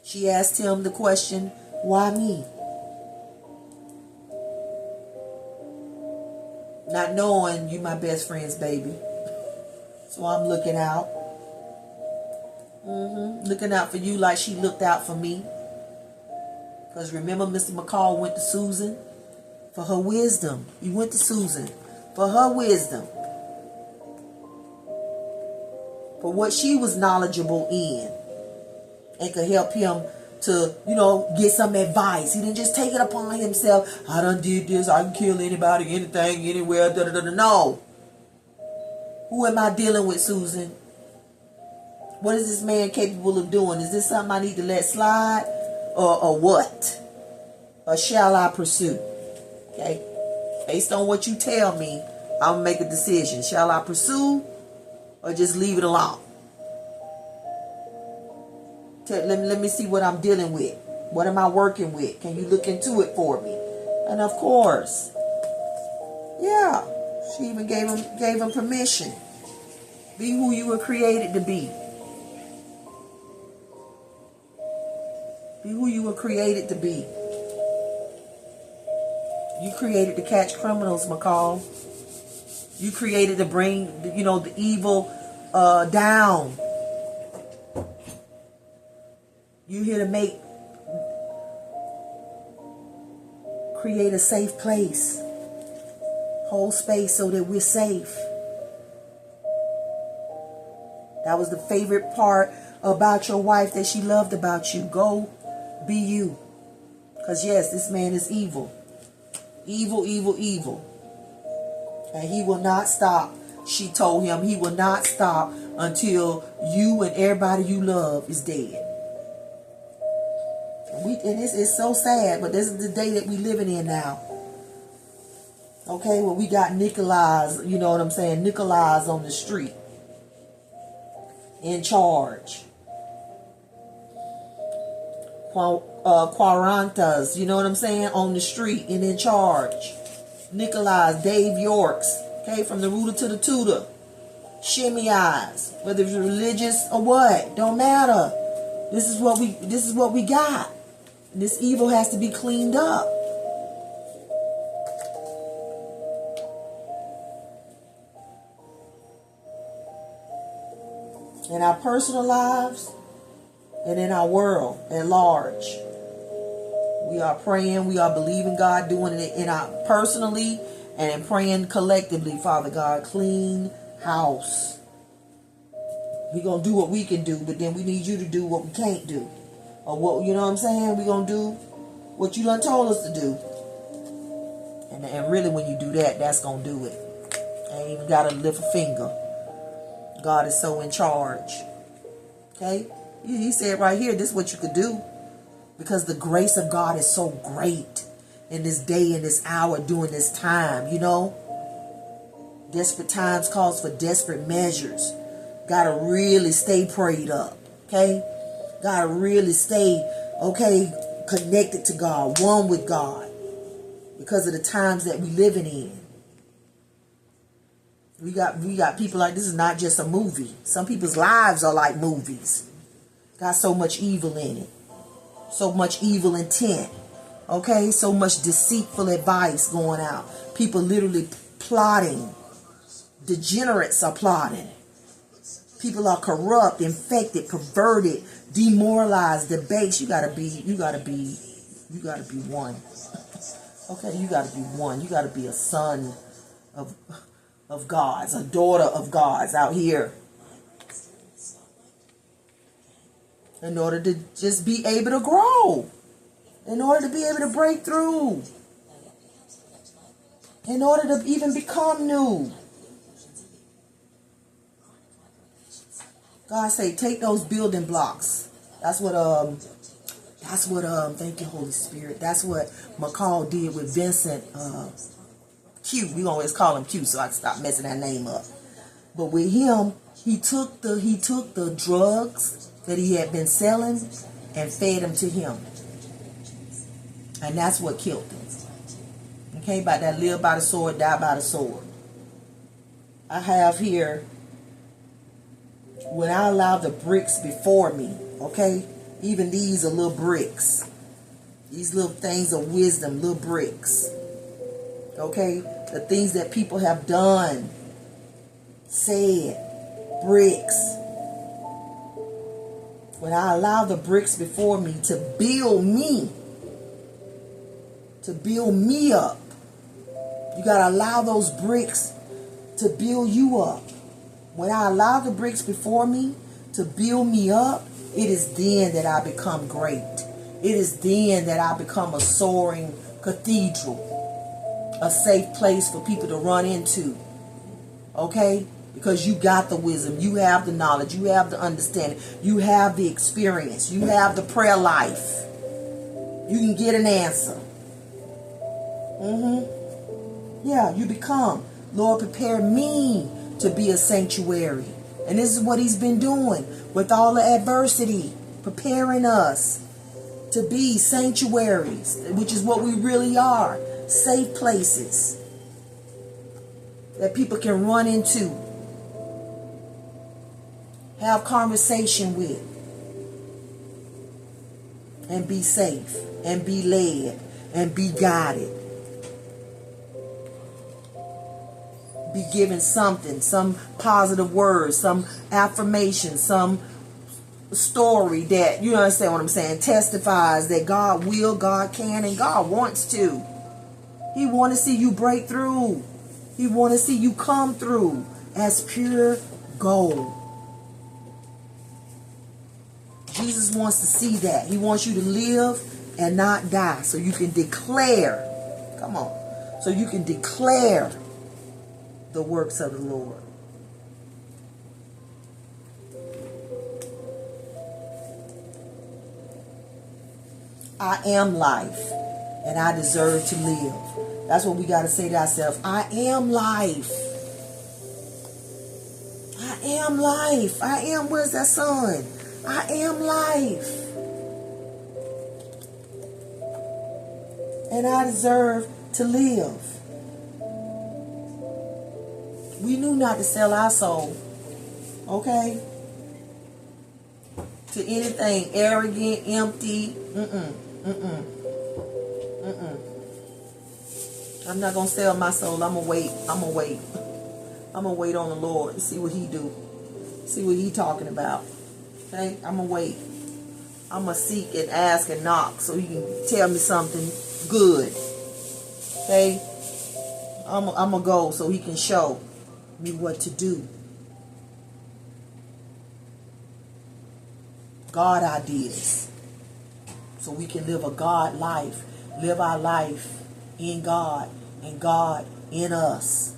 she asked him the question, why me? Not knowing you my best friend's baby. So I'm looking out. Looking out for you like she looked out for me. Because remember, Mr. McCall went to Susan for her wisdom. He went to Susan for her wisdom. For what she was knowledgeable in. And could help him to, get some advice. He didn't just take it upon himself. I done did this. I can kill anybody, anything, anywhere. No. Who am I dealing with, Susan? What is this man capable of doing? Is this something I need to let slide? Or what? Or shall I pursue? Okay? Based on what you tell me, I'm going to make a decision. Shall I pursue or just leave it alone? Let me see what I'm dealing with. What am I working with? Can you look into it for me? And of course, yeah, she even gave him permission. Be who you were created to be. Be who you were created to be. You created to catch criminals, McCall. You created to bring, the evil down. You here to create a safe place. Hold space so that we're safe. That was the favorite part about your wife that she loved about you. Go be you. Because yes, this man is evil. Evil, evil, evil. And he will not stop. She told him he will not stop until you and everybody you love is dead. And this is so sad, but this is the day that we living in now. Okay, well, we got Nikolai's, you know what I'm saying? Nikolai's on the street. In charge. Quarantas, you know what I'm saying? On the street and in charge. Nikolai's, Dave Yorks, okay, from the rooter to the tutor. Shimmy eyes, whether it's religious or what, don't matter. This is what we got. This evil has to be cleaned up. In our personal lives and in our world at large. We are praying, we are believing God, doing it in our personally and in praying collectively, Father God, clean house. We're going to do what we can do, but then we need you to do what we can't do. Or what, you know what I'm saying? We're going to do what you done told us to do. And really when you do that, that's going to do it. I ain't even got to lift a finger. God is so in charge. Okay? He said right here, this is what you could do. Because the grace of God is so great in this day, in this hour, during this time, Desperate times calls for desperate measures. Got to really stay prayed up. Okay? Got to really stay, connected to God, one with God. Because of the times that we living in. We got people like, this is not just a movie. Some people's lives are like movies. Got so much evil in it. So much evil intent. Okay? So much deceitful advice going out. People literally plotting. Degenerates are plotting. People are corrupt, infected, perverted, demoralized, debased. You gotta be one. Okay, you gotta be one. You gotta be a son of God's, a daughter of God's out here. In order to just be able to grow. In order to be able to break through. In order to even become new. God say, take those building blocks. That's what thank you, Holy Spirit. That's what McCall did with Vincent Q. We always call him Q, so I stopped messing that name up. But with him, he took the drugs that he had been selling and fed them to him. And that's what killed him. Okay, about that live by the sword, die by the sword. I have here, when I allow the bricks before me, okay? Even these are little bricks. These little things of wisdom, little bricks. Okay? The things that people have done, said, bricks. When I allow the bricks before me to build me up, you got to allow those bricks to build you up. When I allow the bricks before me to build me up, it is then that I become great. It is then that I become a soaring cathedral, a safe place for people to run into. Okay? Because you got the wisdom, you have the knowledge, you have the understanding, you have the experience, you have the prayer life. You can get an answer. Yeah, you become. Lord, prepare me to be a sanctuary. And this is what he's been doing with all the adversity, preparing us to be sanctuaries, which is what we really are. Safe places that people can run into, have conversation with, and be safe, and be led, and be guided. Be given something, some positive words, some affirmation, some story that, you understand what I'm saying, testifies that God will, God can, and God wants to. He wants to see you break through. He wants to see you come through as pure gold. Jesus wants to see that. He wants you to live and not die, so you can declare, come on, so you can declare the works of the Lord. I am life, and I deserve to live. That's what we got to say to ourselves. I am life. I am life. I am, where's that sun? I am life. And I deserve to live. We knew not to sell our soul, okay, to anything arrogant, empty. I'm not going to sell my soul. I'm going to wait. I'm going to wait. I'm going to wait on the Lord and see what he do. See what he talking about. Okay? I'm going to wait. I'm going to seek and ask and knock so he can tell me something good. Okay? I'm going to go so he can show me what to do. God ideas. So we can live a God life. Live our life in God and God in us.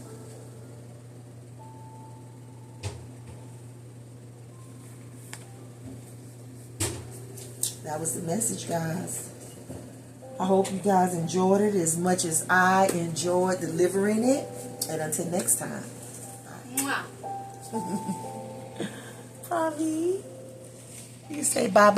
That was the message, guys. I hope you guys enjoyed it as much as I enjoyed delivering it. And until next time. Probably. You say bye-bye.